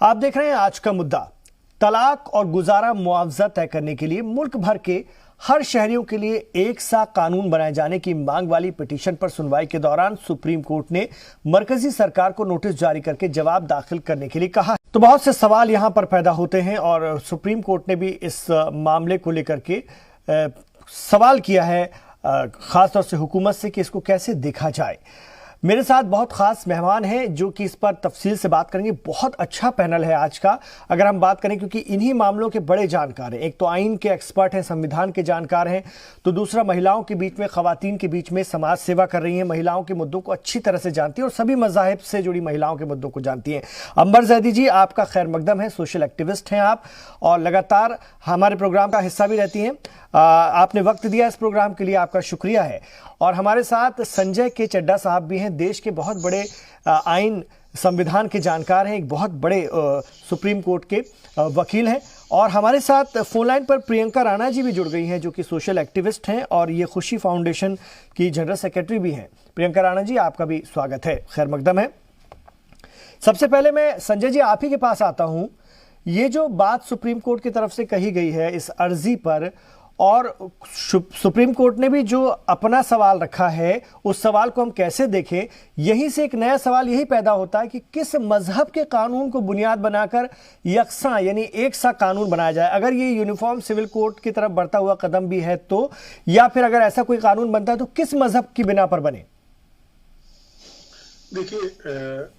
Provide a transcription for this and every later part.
आप देख रहे हैं आज का मुद्दा। तलाक और गुजारा मुआवजा तय करने के लिए मुल्क भर के हर शहरियों के लिए एक सा कानून बनाए जाने की मांग वाली पिटीशन पर सुनवाई के दौरान सुप्रीम कोर्ट ने मरकजी सरकार को नोटिस जारी करके जवाब दाखिल करने के लिए कहा। तो बहुत से सवाल यहां पर पैदा होते हैं और सुप्रीम कोर्ट ने भी इस मामले को लेकर के सवाल किया है, खासतौर से हुकूमत से, कि इसको कैसे देखा जाए। मेरे साथ बहुत खास मेहमान हैं जो कि इस पर तफसील से बात करेंगे। बहुत अच्छा पैनल है आज का, अगर हम बात करें, क्योंकि इन्हीं मामलों के बड़े जानकार हैं। एक तो आइन के एक्सपर्ट हैं, संविधान के जानकार हैं, तो दूसरा महिलाओं के बीच में, खवातीन के बीच में समाज सेवा कर रही हैं, महिलाओं के मुद्दों को अच्छी तरह से जानती हैं और सभी मज़ाहिब से जुड़ी महिलाओं के मुद्दों को जानती हैं। अंबर जैदी जी, आपका खैर मकदम है, सोशल एक्टिविस्ट हैं आप और लगातार हमारे प्रोग्राम का हिस्सा भी रहती हैं। आपने वक्त दिया इस प्रोग्राम के लिए, आपका शुक्रिया है। और हमारे साथ संजय के चड्डा साहब भी हैं, देश के बहुत बड़े आइन संविधान के जानकार हैं, एक बहुत बड़े सुप्रीम कोर्ट के वकील हैं। और हमारे साथ फोन लाइन पर प्रियंका राणा जी भी जुड़ गई हैं जो कि सोशल एक्टिविस्ट हैं और ये खुशी फाउंडेशन की जनरल सेक्रेटरी भी हैं। प्रियंका राणा जी, आपका भी स्वागत है, खैर मकदम है। सबसे पहले मैं संजय जी आप ही के पास आता हूं। ये जो बात सुप्रीम कोर्ट की तरफ से कही गई है इस अर्जी पर, और सुप्रीम कोर्ट ने भी जो अपना सवाल रखा है, उस सवाल को हम कैसे देखें, यहीं से एक नया सवाल यही पैदा होता है कि किस मजहब के कानून को बुनियाद बनाकर यकसा यानी एक सा कानून बनाया जाए। अगर ये यूनिफॉर्म सिविल कोड की तरफ बढ़ता हुआ कदम भी है तो, या फिर अगर ऐसा कोई कानून बनता है तो किस मजहब की बिना पर बने? देखिए,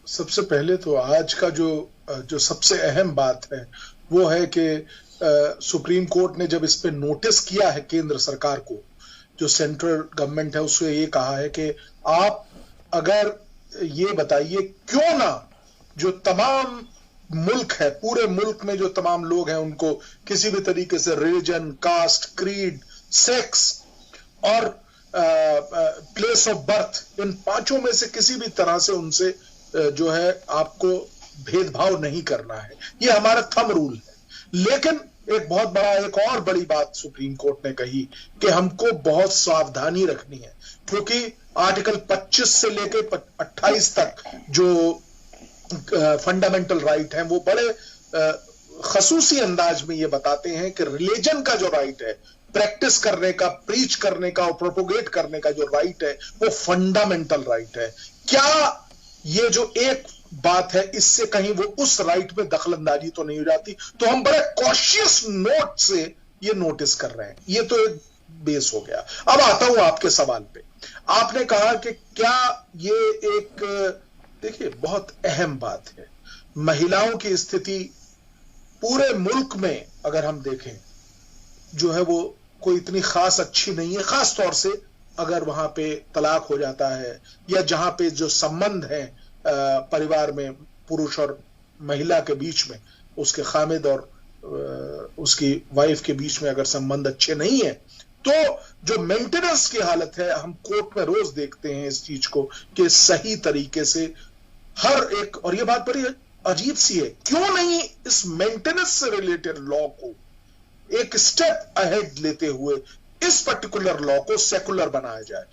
सबसे पहले तो आज का जो सबसे अहम बात है वो है कि सुप्रीम कोर्ट ने जब इस पे नोटिस किया है केंद्र सरकार को, जो सेंट्रल गवर्नमेंट है, उससे ये कहा है कि आप अगर ये बताइए क्यों ना जो तमाम मुल्क है, पूरे मुल्क में जो तमाम लोग हैं, उनको किसी भी तरीके से रिलीजन, कास्ट, क्रीड, सेक्स और प्लेस ऑफ बर्थ, इन पांचों में से किसी भी तरह से उनसे जो है आपको भेदभाव नहीं करना है। ये हमारा थंब रूल है। लेकिन एक और बड़ी बात सुप्रीम कोर्ट ने कही कि हमको बहुत सावधानी रखनी है, क्योंकि आर्टिकल 25 से लेकर 28 तक जो फंडामेंटल राइट हैं, वो बड़े खसूसी अंदाज में ये बताते हैं कि रिलीजन का जो राइट है, प्रैक्टिस करने का, प्रीच करने का और प्रोपोगेट करने का जो राइट है, वो फंडामेंटल राइट है। क्या ये जो एक बात है, इससे कहीं वो उस राइट में दखलंदाजी तो नहीं हो जाती? तो हम बड़े कॉशियस नोट से ये नोटिस कर रहे हैं। ये तो एक बेस हो गया। अब आता हूं आपके सवाल पे। आपने कहा कि क्या ये एक, देखिए, बहुत अहम बात है। महिलाओं की स्थिति पूरे मुल्क में अगर हम देखें जो है वो कोई इतनी खास अच्छी नहीं है, खास तौर से अगर वहां पे तलाक हो जाता है या जहां पे जो संबंध है परिवार में पुरुष और महिला के बीच में, उसके खामिद और उसकी वाइफ के बीच में अगर संबंध अच्छे नहीं है, तो जो मेंटेनेंस की हालत है, हम कोर्ट में रोज देखते हैं इस चीज को कि सही तरीके से हर एक, और ये बात बड़ी अजीब सी है, क्यों नहीं इस मेंटेनेंस से रिलेटेड लॉ को एक स्टेप अहेड लेते हुए इस पर्टिकुलर लॉ को सेकुलर बनाया जाए।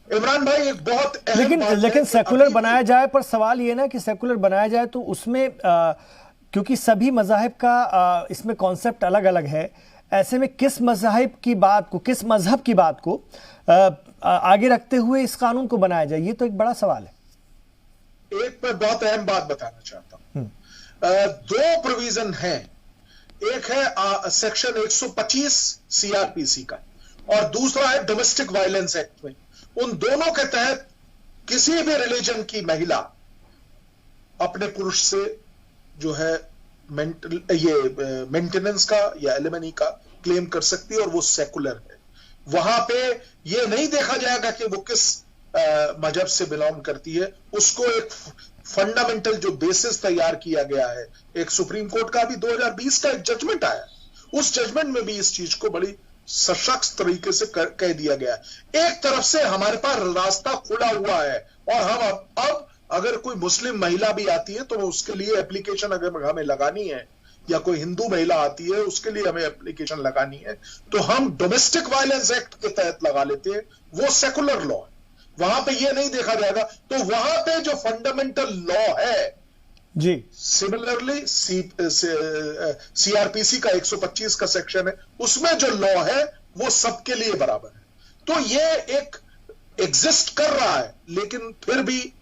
इमरान भाई, एक बहुत लेकिन सेकुलर बनाया जाए, पर सवाल ये ना कि सेकुलर बनाया जाए तो उसमें क्योंकि सभी मज़ाहिब का इसमें कॉन्सेप्ट अलग अलग है, ऐसे में किस मज़ाहिब की बात को, किस मजहब की बात को आगे रखते हुए इस कानून को बनाया जाए, ये तो एक बड़ा सवाल है। एक मैं बहुत अहम बात बताना चाहता हूं। दो प्रोविजन हैं, एक है सेक्शन 125 सीआरपीसी का और दूसरा है डोमेस्टिक वायलेंस एक्ट में। उन दोनों के तहत किसी भी रिलीजन की महिला अपने पुरुष से जो है मेंटेनेंस का या एलिमनी का क्लेम कर सकती है और वो सेकुलर है। वहां पे ये नहीं देखा जाएगा कि वो किस मजहब से बिलोंग करती है। उसको एक फंडामेंटल जो बेसिस तैयार किया गया है, एक सुप्रीम कोर्ट का भी 2020 का एक जजमेंट आया, उस जजमेंट में भी इस चीज को बड़ी सशक्त तरीके से कह दिया गया। एक तरफ से हमारे पास रास्ता खुला हुआ है और हम अब अगर कोई मुस्लिम महिला भी आती है तो उसके लिए एप्लीकेशन अगर हमें लगानी है, या कोई हिंदू महिला आती है उसके लिए हमें एप्लीकेशन लगानी है, तो हम डोमेस्टिक वायलेंस एक्ट के तहत लगा लेते हैं। वो सेकुलर लॉ है, वहां पे ये नहीं देखा जाएगा। तो वहां पे जो फंडामेंटल लॉ है जी। सिमिलरली सीआरपीसी का 125 का सेक्शन है, उसमें जो लॉ है वो सबके लिए बराबर है। तो ये एक एग्जिस्ट कर रहा है, लेकिन फिर भी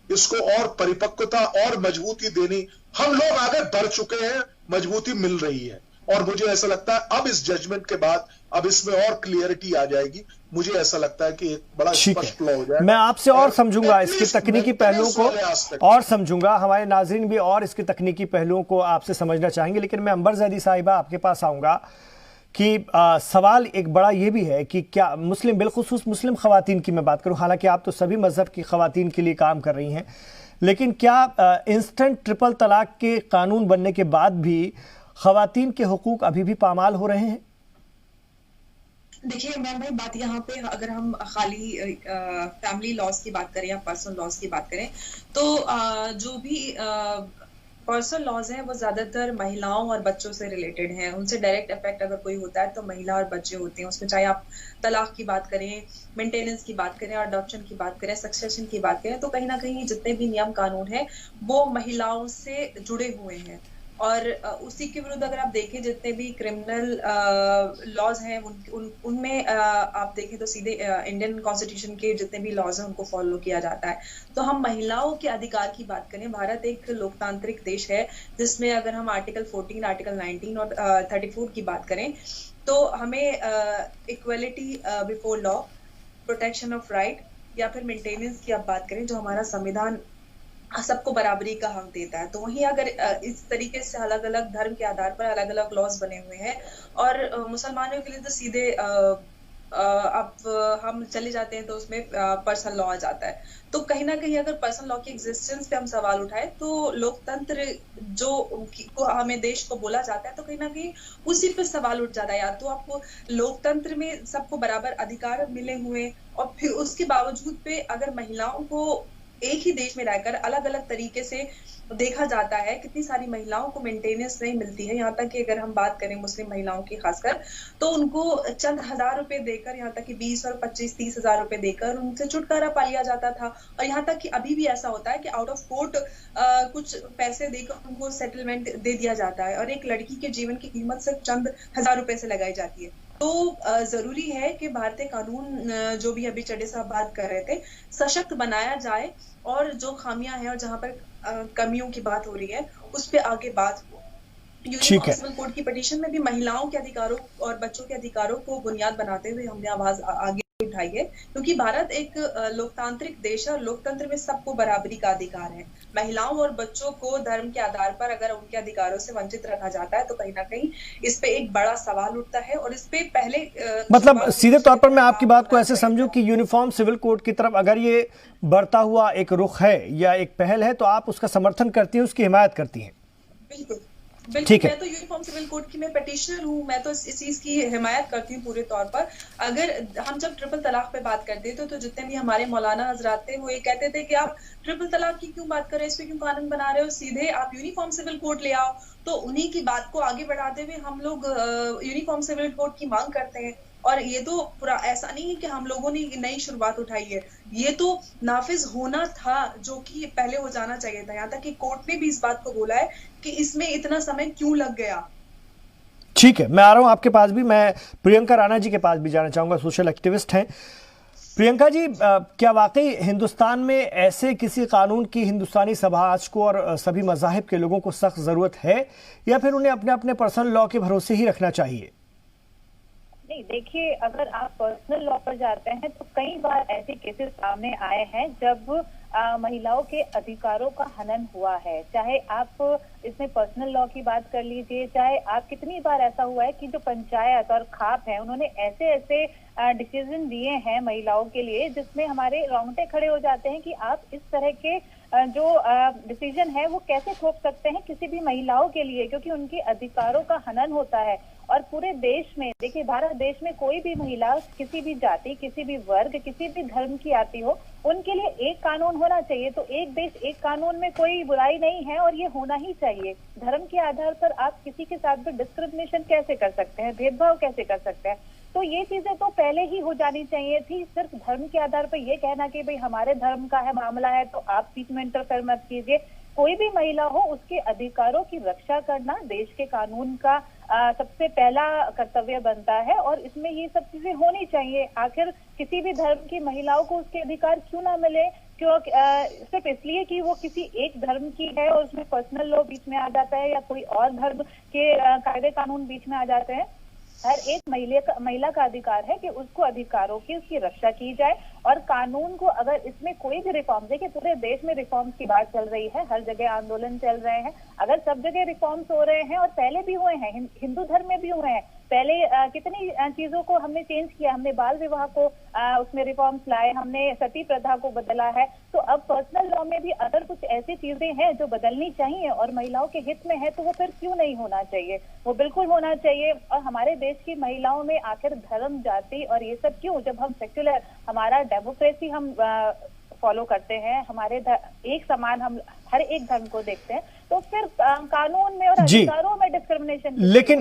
इसको और परिपक्वता और मजबूती देनी, हम लोग आगे बढ़ चुके हैं, मजबूती मिल रही है। और मुझे ऐसा लगता है अब इस जजमेंट के बाद अब इसमें और क्लियरिटी आ जाएगी। मुझे ऐसा लगता है कि एक बड़ा ठीक है, स्पष्ट लॉ हो जाएगा। मैं आपसे और समझूंगा इसके एटलीस्ट तकनीकी पहलुओं को, एस्पेक्ट और समझूंगा, हमारे नाजरीन भी और इसके तकनीकी पहलुओं को आपसे समझना चाहेंगे। लेकिन मैं अंबर जैदी साहिबा आपके पास आऊंगा कि सवाल एक बड़ा ये भी है कि क्या मुस्लिम, बिलखुसूस मुस्लिम खवातीन की मैं बात करूं, हालांकि आप तो सभी मजहब की खवातीन के लिए काम कर रही हैं, लेकिन क्या इंस्टेंट ट्रिपल तलाक के कानून बनने के बाद भी खवातीन के हुकूक अभी भी पामाल हो रहे हैं? देखिए मैम भाई, बात यहाँ पे अगर हम खाली फैमिली लॉज की बात करें या पर्सनल लॉज की बात करें, तो जो भी पर्सनल लॉज हैं वो ज्यादातर महिलाओं और बच्चों से रिलेटेड हैं। उनसे डायरेक्ट इफेक्ट अगर कोई होता है तो महिला और बच्चे होते हैं उसमें, चाहे आप तलाक की बात करें, मेंटेनेंस की बात करें, अडॉप्शन की बात करें, सक्सेशन की बात करें, तो कहीं ना कहीं जितने भी नियम कानून हैं वो महिलाओं से जुड़े हुए हैं। और उसी के विरुद्ध अगर आप देखें जितने भी क्रिमिनल लॉज हैं उनमें आप देखें तो सीधे इंडियन कॉन्स्टिट्यूशन के जितने भी लॉज हैं उनको फॉलो किया जाता है। तो हम महिलाओं के अधिकार की बात करें, भारत एक लोकतांत्रिक देश है जिसमें अगर हम आर्टिकल 14, आर्टिकल 19 और 34 की बात करें तो हमें equality before law, protection of right या फिर मेंटेनेंस की आप बात करें, जो हमारा संविधान सबको बराबरी का हक देता है। तो वहीं अगर इस तरीके से अलग अलग धर्म के आधार पर अलग अलग लॉज बने हुए हैं, और मुसलमानों के लिए तो सीधे अब हम चले जाते हैं तो उसमें पर्सनल लॉ आ जाता है। तो कहीं ना कहीं अगर पर्सनल लॉ की एग्जिस्टेंस पे हम सवाल उठाए तो लोकतंत्र जो को हमें देश को बोला जाता है, तो कहीं ना कहीं उसी पे सवाल उठ जाता है। या तो आपको लोकतंत्र में सबको बराबर अधिकार मिले हुए और फिर उसके बावजूद पे अगर महिलाओं को एक ही देश में रहकर अलग अलग तरीके से देखा जाता है, कितनी सारी महिलाओं को मेंटेनेंस नहीं मिलती है। यहाँ तक कि अगर हम बात करें मुस्लिम महिलाओं की खासकर, तो उनको चंद हजार रुपए देकर, यहाँ तक कि 20 और 25-30 हजार रुपए देकर उनसे छुटकारा पा लिया जाता था। और यहाँ तक कि अभी भी ऐसा होता है कि आउट ऑफ कोर्ट कुछ पैसे देकर उनको सेटलमेंट दे दिया जाता है, और एक लड़की के जीवन की कीमत सिर्फ चंद हजार रुपए से लगाई जाती है। तो जरूरी है कि भारतीय कानून, जो भी अभी चड्ढे साहब बात कर रहे थे, सशक्त बनाया जाए, और जो खामियां हैं और जहां पर कमियों की बात हो रही है उस पे आगे बात हो। यूनिवर्सल सिविल कोड की पिटीशन में भी महिलाओं के अधिकारों और बच्चों के अधिकारों को बुनियाद बनाते हुए हमने आवाज आगे उठाई है, क्योंकि भारत एक लोकतांत्रिक देश है और लोकतंत्र में सबको बराबरी का अधिकार है। महिलाओं और बच्चों को धर्म के आधार पर अगर उनके अधिकारों से वंचित रखा जाता है तो कहीं ना कहीं इस पे एक बड़ा सवाल उठता है। और इस पे पहले मतलब सीधे तौर पर मैं आपकी बात को ऐसे समझूं कि यूनिफॉर्म सिविल कोड की तरफ अगर ये बढ़ता हुआ एक रुख है या एक पहल है तो आप उसका समर्थन करती हैं, उसकी हिमायत करती हैं? बिल्कुल बिल्कुल, ठीक है। मैं तो यूनिफॉर्म सिविल कोड की मैं पिटिशनर हूँ, मैं तो इस चीज की हिमायत करती हूँ पूरे तौर पर। अगर हम जब ट्रिपल तलाक पे बात करते थे तो जितने भी हमारे मौलाना हजरात थे वो ये कहते थे कि आप ट्रिपल तलाक की क्यों बात कर रहे हो, इस पे क्यों कानून बना रहे हो, सीधे आप यूनिफॉर्म सिविल कोड ले आओ। तो उन्हीं की बात को आगे बढ़ाते हुए हम लोग यूनिफॉर्म सिविल कोड की मांग करते हैं। और ये तो पूरा ऐसा नहीं है कि हम लोगों ने नई शुरुआत उठाई है, ये तो नाफिज होना था जो कि पहले हो जाना चाहिए था। यहाँ तक कि कोर्ट ने भी इस बात को बोला है कि इसमें इतना समय क्यों लग गया। ठीक है, मैं आ रहा हूं आपके पास भी। मैं प्रियंका राणा जी के पास भी जाना चाहूंगा, सोशल एक्टिविस्ट हैं। प्रियंका जी, क्या वाकई हिंदुस्तान में ऐसे किसी कानून की हिंदुस्तानी समाज को और सभी मजाहिब के लोगों को सख्त जरूरत है, या फिर उन्हें अपने अपने पर्सनल लॉ के भरोसे ही रखना चाहिए? नहीं, देखिए, अगर आप पर्सनल लॉ पर जाते हैं तो कई बार ऐसे केसेस सामने आए हैं जब महिलाओं के अधिकारों का हनन हुआ है। चाहे आप इसमें पर्सनल लॉ की बात कर लीजिए, चाहे आप कितनी बार ऐसा हुआ है कि जो पंचायत और खाप है उन्होंने ऐसे ऐसे डिसीजन दिए हैं महिलाओं के लिए जिसमें हमारे रोंगटे खड़े हो जाते हैं कि आप इस तरह के जो डिसीजन है वो कैसे थोप सकते हैं किसी भी महिलाओं के लिए, क्योंकि उनके अधिकारों का हनन होता है। और पूरे देश में, देखिए, भारत देश में कोई भी महिला किसी भी जाति, किसी भी वर्ग, किसी भी धर्म की आती हो, उनके लिए एक कानून होना चाहिए। तो एक देश एक कानून में कोई बुराई नहीं है और ये होना ही चाहिए। धर्म के आधार पर आप किसी के साथ भी डिस्क्रिमिनेशन कैसे कर सकते हैं, भेदभाव कैसे कर सकते हैं? तो ये चीजें तो पहले ही हो जानी चाहिए थी। सिर्फ धर्म के आधार पर ये कहना कि भाई हमारे धर्म का है मामला है तो आप बीच में इंटरफेयर मत कीजिए, कोई भी महिला हो उसके अधिकारों की रक्षा करना देश के कानून का सबसे पहला कर्तव्य बनता है, और इसमें ये सब चीजें होनी चाहिए। आखिर किसी भी धर्म की महिलाओं को उसके अधिकार क्यों ना मिले? क्यों? सिर्फ इसलिए कि वो किसी एक धर्म की है और उसमें पर्सनल लॉ बीच में आ जाता है या कोई और धर्म के कायदे कानून बीच में आ जाते हैं। हर एक महिला का अधिकार है कि उसको अधिकारों की उसकी रक्षा की जाए, और कानून को अगर इसमें कोई भी रिफॉर्म, देखिए पूरे देश में रिफॉर्म्स की बात चल रही है, हर जगह आंदोलन चल रहे हैं, अगर सब जगह रिफॉर्म्स हो रहे हैं और पहले भी हुए हैं, हिंदू धर्म में भी हुए हैं, पहले कितनी चीजों को हमने चेंज किया, हमने बाल विवाह को उसमें रिफॉर्म्स लाए, हमने सती प्रथा को बदला है, तो अब पर्सनल लॉ में भी अगर कुछ ऐसी चीजें हैं जो बदलनी चाहिए और महिलाओं के हित में है तो वो फिर क्यों नहीं होना चाहिए? वो बिल्कुल होना चाहिए। और हमारे देश की महिलाओं में आखिर धर्म, जाति और ये सब क्यों? जब हम सेक्युलर, हमारा डेमोक्रेसी हम फॉलो करते हैं, हमारे एक समान हम हर एक धर्म को देखते हैं, तो फिर कानून में और अधिकारों में डिस्क्रिमिनेशन।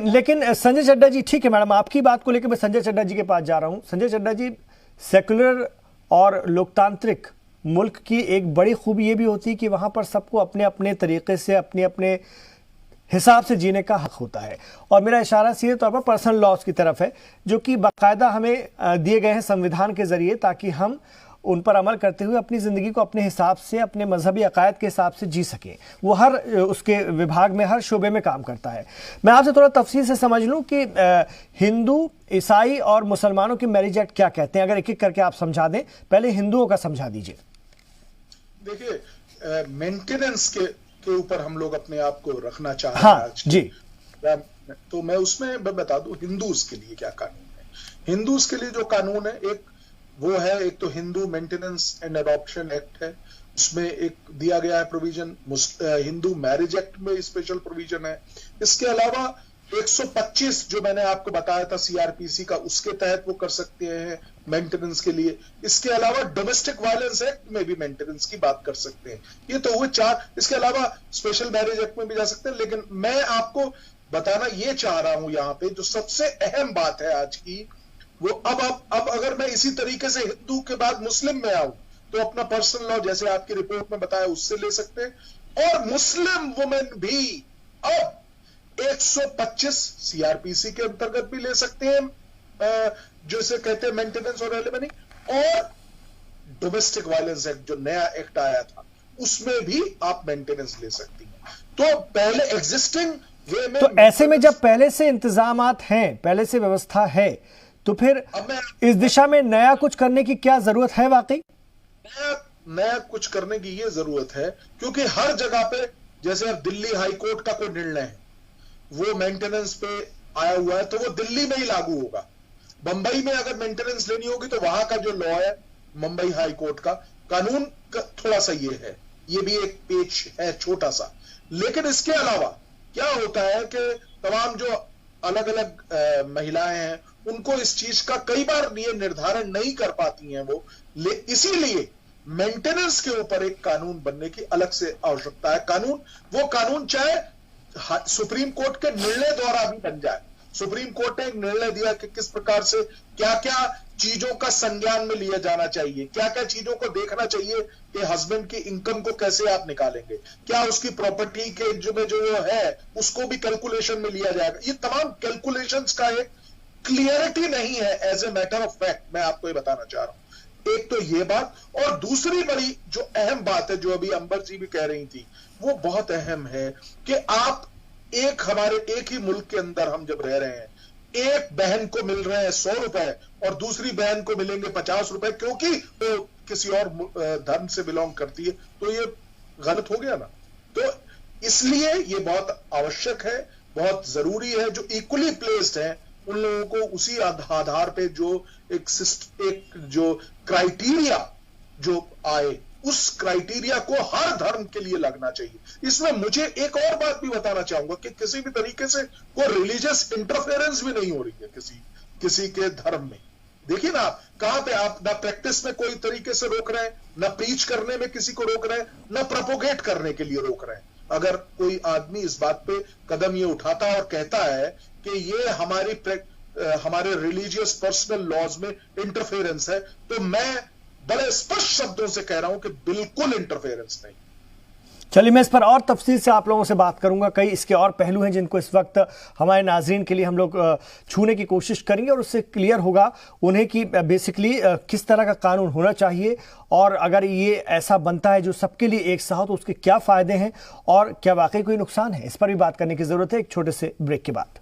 लेकिन संजय चड्ढा जी, ठीक है मैडम, आपकी बात को लेकर मैं संजय चड्ढा जी के पास जा रहा हूं। संजय चड्ढा जी, सेक्युलर और लोकतांत्रिक मुल्क की एक बड़ी खूबी ये भी होती है कि वहां पर सबको अपने अपने तरीके से अपने अपने हिसाब से जीने का हक होता है, और मेरा इशारा सीधे तौर पर पर्सनल लॉज की तरफ है, जो कि बाकायदा हमें दिए गए हैं संविधान के जरिए, ताकि हम उन पर अमल करते हुए अपनी ज़िंदगी को अपने हिसाब से, अपने मजहबी अकायद के हिसाब से जी सकें। वो हर उसके विभाग में, हर शोबे में काम करता है। मैं आपसे थोड़ा तफसील से समझ लूं कि हिंदू, ईसाई और मुसलमानों की मैरिज एक्ट क्या कहते हैं, अगर एक एक करके आप समझा दें। पहले हिंदुओं का समझा दीजिए। देखिए, मेंटेनेंस के ऊपर हम लोग अपने आप को रखना चाह रहे हैं। हाँ जी, तो मैं उसमें बता दूं हिंदूज के लिए क्या कानून है। हिंदूज के लिए जो कानून है, एक वो है, एक तो Hindu maintenance and adoption act है, उसमें एक दिया गया है प्रोविजन। हिंदू मैरिज एक्ट में स्पेशल प्रोविजन है। इसके अलावा 125 जो मैंने आपको बताया था सीआरपीसी का, उसके तहत वो कर सकते हैं मेंटेनेंस के लिए। इसके अलावा डोमेस्टिक वायलेंस एक्ट में भी मेंटेनेंस की बात कर सकते हैं। ये तो हुए 4। इसके अलावा स्पेशल मैरिज एक्ट में भी जा सकते हैं। लेकिन मैं आपको बताना ये चाह रहा हूं यहां पे, जो सबसे अहम बात है आज की, वो अब अगर मैं इसी तरीके से हिंदू के बाद मुस्लिम में आऊं तो अपना पर्सनल लॉ, जैसे आपकी रिपोर्ट में बताया, उससे ले सकते हैं। और मुस्लिम वुमेन भी अब 125 सीआरपीसी के अंतर्गत भी ले सकते हैं, जो इसे कहते हैं मेंटेनेंस और एलिमनी, और डोमेस्टिक वायलेंस एक्ट जो नया एक्ट आया था, उसमें भी आप मेंटेनेंस ले सकती हैं। तो पहले एग्जिस्टिंग वे में, तो ऐसे में जब पहले से इंतजामात हैं, पहले से व्यवस्था है, तो फिर इस दिशा में नया कुछ करने की क्या जरूरत है? वाकई नया कुछ करने की ये जरूरत है, क्योंकि हर जगह पे, जैसे अब दिल्ली हाई कोर्ट का कोई निर्णय है, वो मेंटेनेंस पे आया हुआ है, तो वो दिल्ली में ही लागू होगा। बंबई में अगर मेंटेनेंस लेनी होगी तो वहां का जो लॉ है, मुंबई हाई कोर्ट का कानून का थोड़ा सा ये है, ये भी एक पेच है छोटा सा। लेकिन इसके अलावा क्या होता है कि तमाम जो अलग अलग महिलाएं हैं, उनको इस चीज का कई बार ये निर्धारण नहीं कर पाती हैं वो, इसीलिए मेंटेनेंस के ऊपर एक कानून बनने की अलग से आवश्यकता है। वो कानून चाहे सुप्रीम कोर्ट के निर्णय द्वारा भी बन जाए। सुप्रीम कोर्ट ने एक निर्णय दिया कि किस प्रकार से क्या क्या चीजों का संज्ञान में लिया जाना चाहिए, क्या क्या चीजों को देखना चाहिए कि हस्बैंड की इनकम को कैसे आप निकालेंगे, क्या उसकी प्रॉपर्टी के जो वो है उसको भी कैलकुलेशन में लिया जाएगा। ये तमाम कैलकुलेशंस का एक क्लियरिटी नहीं है as a matter of fact, मैं आपको ये बताना चाह रहा हूं। एक तो ये बात, और दूसरी बड़ी जो अहम बात है, जो अभी अंबर जी भी कह रही थी, वो बहुत अहम है कि आप हमारे एक ही मुल्क के अंदर हम जब रह रहे हैं, एक बहन को मिल रहे हैं 100 रुपए और दूसरी बहन को मिलेंगे 50 रुपए, क्योंकि वो किसी और धर्म से बिलोंग करती है, तो ये गलत हो गया ना। तो इसलिए ये बहुत आवश्यक है, बहुत जरूरी है, जो इक्वली प्लेस्ड है उन लोगों को उसी आधार पे जो एक जो क्राइटेरिया जो आए, उस क्राइटेरिया को हर धर्म के लिए लगना चाहिए। इसमें मुझे एक और बात भी बताना चाहूंगा कि किसी भी तरीके से कोई रिलीजियस इंटरफेरेंस भी नहीं हो रही है किसी के धर्म में। देखिए ना, कहां पे आप ना प्रैक्टिस में कोई तरीके से रोक रहे हैं, ना प्रीच करने में किसी को रोक रहे हैं, ना प्रोपोगेट करने के लिए रोक रहे हैं। अगर कोई आदमी इस बात पे कदम ये उठाता है और कहता है कि ये हमारे रिलीजियस पर्सनल लॉज में इंटरफेरेंस है, तो मैं बड़े स्पष्ट शब्दों से कह रहा हूं कि बिल्कुल इंटरफेरेंस नहीं। चलिए, मैं इस पर और तफसील से आप लोगों से बात करूंगा। कई इसके और पहलू हैं जिनको इस वक्त हमारे नाजरीन के लिए हम लोग छूने की कोशिश करेंगे और उससे क्लियर होगा उन्हें कि बेसिकली किस तरह का कानून होना चाहिए, और अगर ये ऐसा बनता है जो सबके लिए एक सा हो तो उसके क्या फ़ायदे हैं और क्या वाकई कोई नुकसान है। इस पर भी बात करने की ज़रूरत है एक छोटे से ब्रेक के बाद।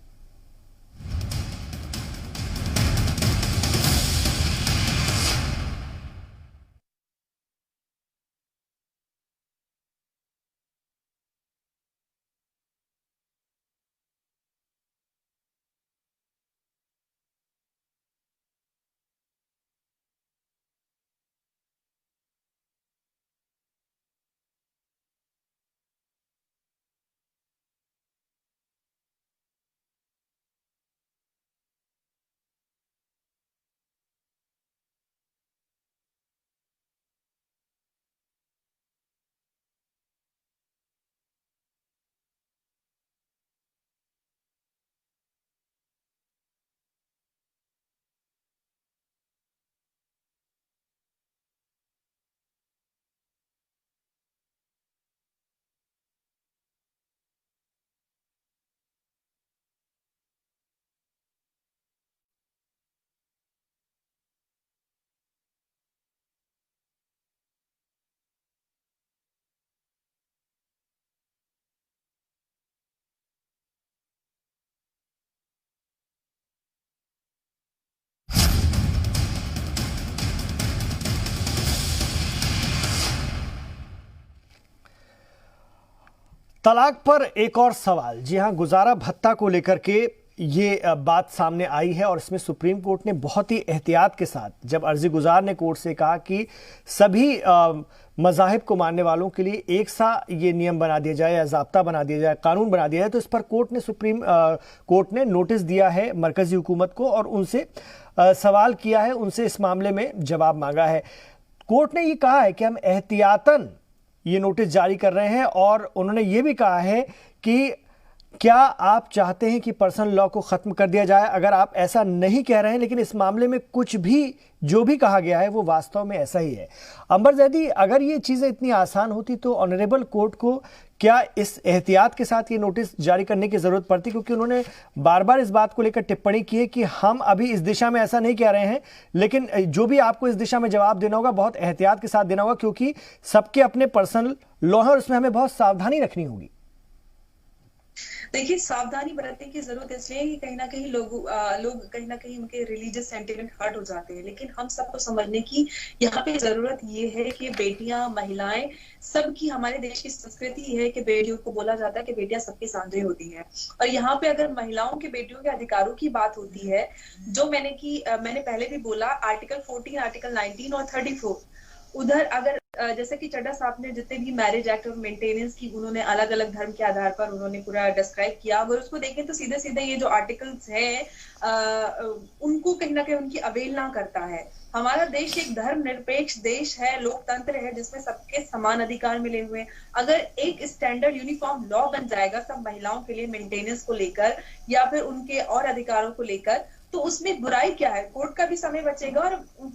तलाक पर एक और सवाल। जी हां, गुजारा भत्ता को लेकर के ये बात सामने आई है और इसमें सुप्रीम कोर्ट ने बहुत ही एहतियात के साथ, जब अर्जी गुजार ने कोर्ट से कहा कि सभी मज़ाहिब को मानने वालों के लिए एक सा ये नियम बना दिया जाए या ज़ाब्ता बना दिया जाए, कानून बना दिया जाए, तो इस पर सुप्रीम कोर्ट ने नोटिस दिया है मरकजी हुकूमत को और उनसे सवाल किया है, उनसे इस मामले में जवाब मांगा है। कोर्ट ने ये कहा है कि हम एहतियातन ये नोटिस जारी कर रहे हैं और उन्होंने ये भी कहा है कि क्या आप चाहते हैं कि पर्सनल लॉ को ख़त्म कर दिया जाए। अगर आप ऐसा नहीं कह रहे हैं, लेकिन इस मामले में कुछ भी जो भी कहा गया है वो वास्तव में ऐसा ही है। अंबर जैदी, अगर ये चीज़ें इतनी आसान होती तो ऑनरेबल कोर्ट को क्या इस एहतियात के साथ ये नोटिस जारी करने की ज़रूरत पड़ती, क्योंकि उन्होंने बार बार इस बात को लेकर टिप्पणी की है कि हम अभी इस दिशा में ऐसा नहीं कह रहे हैं, लेकिन जो भी आपको इस दिशा में जवाब देना होगा बहुत एहतियात के साथ देना होगा, क्योंकि सबके अपने पर्सनल लॉ है और इसमें हमें बहुत सावधानी रखनी होगी। देखिए, सावधानी बरतने की जरूरत इसलिए कि कहीं ना कहीं लोग कहीं ना कहीं उनके रिलीजियस सेंटिमेंट हर्ट हो जाते हैं, लेकिन हम सबको समझने की यहाँ पे जरूरत ये है कि बेटियां, महिलाएं, सबकी, हमारे देश की संस्कृति है कि बेटियों को बोला जाता है कि बेटियां सबकी सांझे होती हैं। और यहाँ पे अगर महिलाओं के, बेटियों के अधिकारों की बात होती है, जो मैंने पहले भी बोला, आर्टिकल 14, आर्टिकल 19 और 34, उधर अगर जैसे कि चड्ढा साहब ने जितने भी मैरिज एक्ट और मेंटेनेंस की उन्होंने अलग अलग धर्म के आधार पर उन्होंने पूरा डिस्क्राइब किया, अगर उसको देखें तो सीधे सीधे ये जो आर्टिकल्स हैं उनको कहीं ना कहीं उनकी अवहेलना करता है। हमारा देश एक धर्मनिरपेक्ष देश है, लोकतंत्र है, जिसमें सबके समान अधिकार मिले हुए हैं। अगर एक स्टैंडर्ड यूनिफॉर्म लॉ बन जाएगा सब महिलाओं के लिए मेंटेनेंस को लेकर या फिर उनके और अधिकारों को लेकर, तो उसमें बुराई क्या है? कोर्ट का भी समय बचेगा। और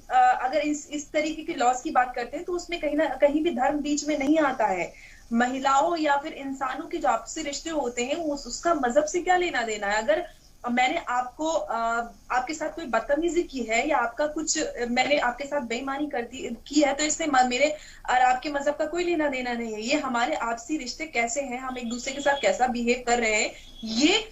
अगर इस तरीके के लॉस की बात करते हैं तो उसमें कहीं ना कहीं भी धर्म बीच में नहीं आता है। महिलाओं या फिर इंसानों के जो आपसी रिश्ते होते हैं उसका मजहब से क्या लेना देना है? अगर मैंने आपके साथ कोई बदतमीजी की है या मैंने आपके साथ बेईमानी की है, तो इससे मेरे और आपके मजहब का कोई लेना देना नहीं है। ये हमारे आपसी रिश्ते कैसे हैं, हम एक दूसरे के साथ कैसा बिहेव कर रहे हैं, ये